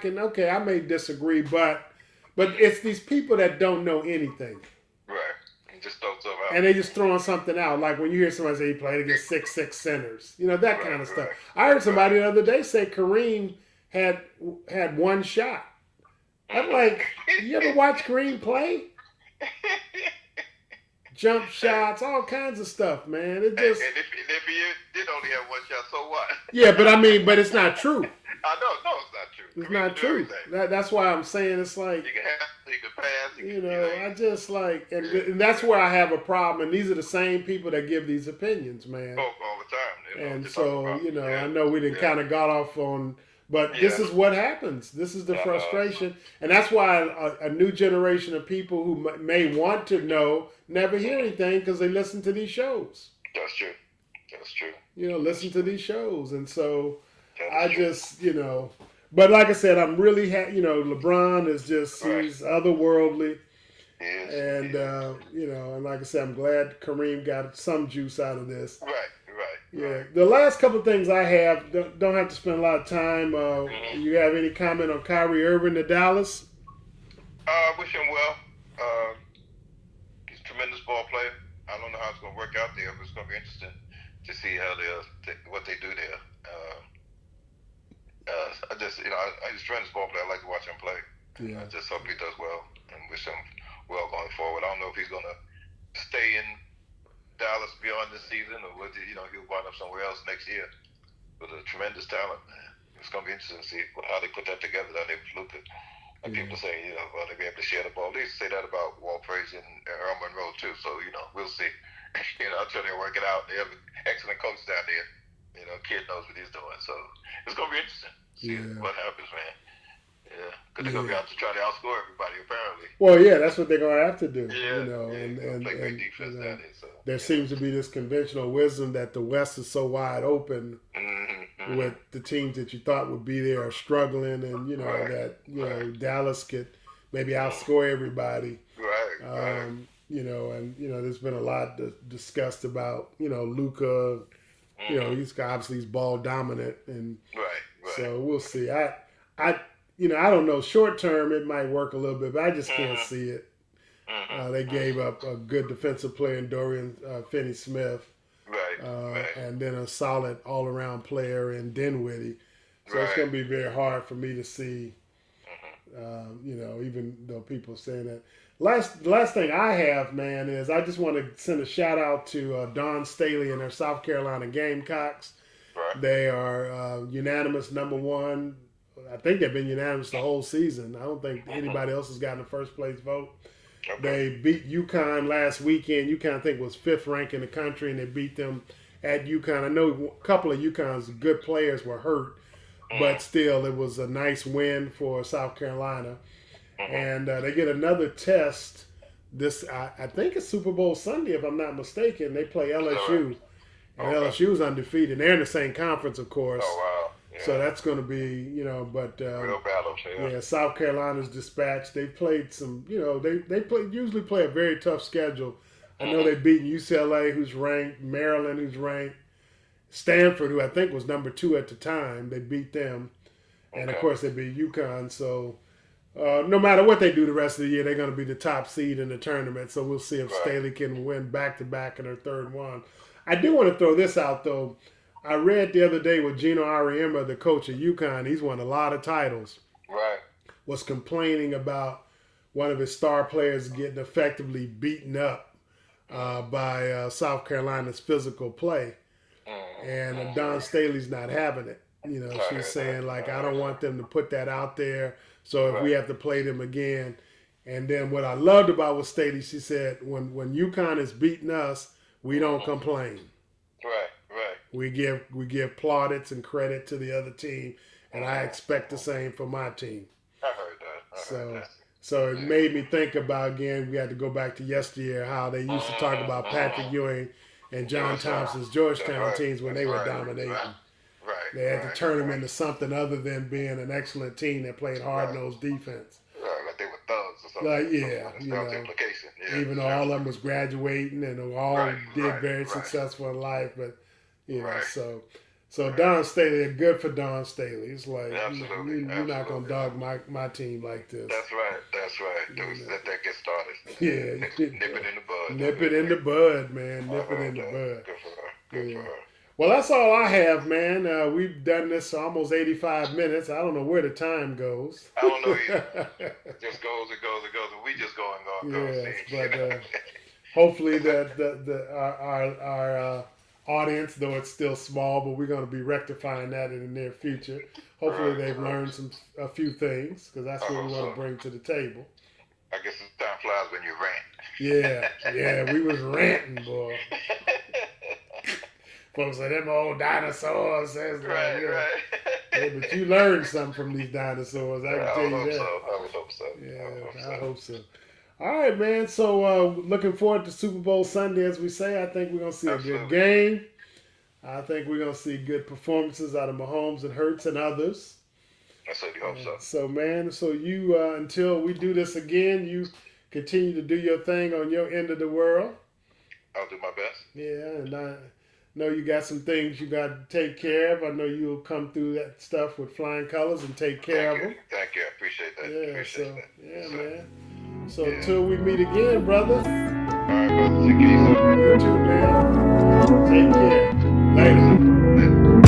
may disagree, but it's these people that don't know anything. Right. And just throw something out. And they just throwing something out. Like when you hear somebody say he played against 6'6" centers. That kind of stuff. I heard somebody the other day say Kareem had one shot. I'm like, you ever watch Kareem play? Jump shots, all kinds of stuff, man. It just. And if he did only have one shot, so what? Yeah, but but it's not true. I know. No, it's not true. It's not true. That's why I'm saying it's like, you can have, you can pass. You know, I just like, and that's where I have a problem. And these are the same people that give these opinions, man. Oh, all the time. You know, and so, you know, I know we didn't kind of got off on, but this is what happens. This is the frustration. And that's why a new generation of people who may want to know never hear anything because they listen to these shows. That's true. That's true. You know, listen to these shows. And so I just, you know, but like I said, I'm really you know, LeBron is just, he's otherworldly. And, you know, and like I said, I'm glad Kareem got some juice out of this. Right. Yeah. The last couple of things I have, don't have to spend a lot of time. You have any comment on Kyrie Irving to Dallas? Wish him well. He's a tremendous ball player. I don't know how it's going to work out there, but it's going to be interesting to see how what they do there. I just, you know, he's a tremendous ball player. I like to watch him play. Yeah. I just hope he does well and wish him well going forward. I don't know if he's going to stay in Dallas beyond this season or whether, you know, he'll wind up somewhere else next year. But a tremendous talent, man. It's going to be interesting to see how they put that together down there with Luka. And people say, you know, well, they'll be able to share the ball. They used to say that about Walt Frazier and Earl Monroe, too. So, you know, we'll see. You know, until they work it out. They have an excellent coach down there. You know, kid knows what he's doing. So it's going to be interesting to see what happens, man. Yeah, because they're going to be out to try to outscore everybody, apparently. Well, yeah, that's what they're going to have to do. Yeah, you know, and play great defense down there. So, there seems to be this conventional wisdom that the West is so wide open with the teams that you thought would be there are struggling, and you know that you know Dallas could maybe outscore everybody. Right. You know, and you know, there's been a lot discussed about you know Luka. You know, he's ball dominant, and so we'll see. You know, I don't know. Short term, it might work a little bit, but I just can't see it. They gave up a good defensive player in Dorian Finney-Smith, and then a solid all-around player in Dinwiddie. So it's going to be very hard for me to see. You know, even though people are saying that. Last thing I have, man, is I just want to send a shout out to Don Staley and their South Carolina Gamecocks. They are unanimous number one. I think they've been unanimous the whole season. I don't think anybody else has gotten a first place vote. They beat UConn last weekend. UConn, I think, was 5th ranked in the country, and they beat them at UConn. I know a couple of UConn's good players were hurt, but still, it was a nice win for South Carolina. And they get another test. I think it's Super Bowl Sunday, if I'm not mistaken. They play LSU, and LSU's undefeated. They're in the same conference, of course. Oh, wow. Yeah. So that's going to be, you know, but real battle. Yeah, South Carolina's dispatched. They played some, you know, they usually play a very tough schedule. I know they've beaten UCLA, who's ranked, Maryland, who's ranked, Stanford, who I think was number 2 at the time. They beat them, and of course they beat UConn. So no matter what they do the rest of the year, they're going to be the top seed in the tournament. So we'll see if Staley can win back-to-back in her third one. I do want to throw this out, though. I read the other day with Gino Auriemma, the coach of UConn, he's won a lot of titles, was complaining about one of his star players getting effectively beaten up by South Carolina's physical play. And Don Staley's not having it. You know, she's saying, like, I don't want them to put that out there, so if we have to play them again. And then what I loved about with Staley, she said, when UConn is beating us, we don't complain. We give plaudits and credit to the other team, and I expect the same for my team. I heard that. So it made me think about, again, we had to go back to yesteryear, how they used to talk about Patrick Ewing and John Thompson's Georgetown teams when they were dominating. They had to turn them into something other than being an excellent team that played hard-nosed defense. Like they were thugs or something. Like, you know, even though all of them was graduating and all did very successful in life, but you know, so Don Staley, good for Don Staley. It's like you're not gonna dog my team like this. That's right. Let that get started. Yeah, nip it in the bud. Nip it in the bud, man. Nip it in the bud. Good for her. Well, that's all I have, man. We've done this almost 85 minutes. I don't know where the time goes. I don't know either. It just goes. And we just go and go. Yes, but hopefully that audience, though it's still small, but we're going to be rectifying that in the near future. Hopefully they've learned a few things, because that's what we want to bring to the table. I guess time flies when you rant. Yeah, we was ranting, boy. Folks say, them old dinosaurs. Right. Yeah, but you learned something from these dinosaurs, I can tell you that. I would hope so. Yeah, I hope so. All right, man. So looking forward to Super Bowl Sunday, as we say. I think we're going to see a good game. I think we're going to see good performances out of Mahomes and Hurts and others. I certainly hope so. So, man, you, until we do this again, you continue to do your thing on your end of the world. I'll do my best. Yeah, and I know you got some things you got to take care of. I know you'll come through that stuff with flying colors and take care of them. Thank you. I appreciate that. Yeah, man. So until we meet again, brother. All right, brother. Take it easy. You too, man. Take care. Later.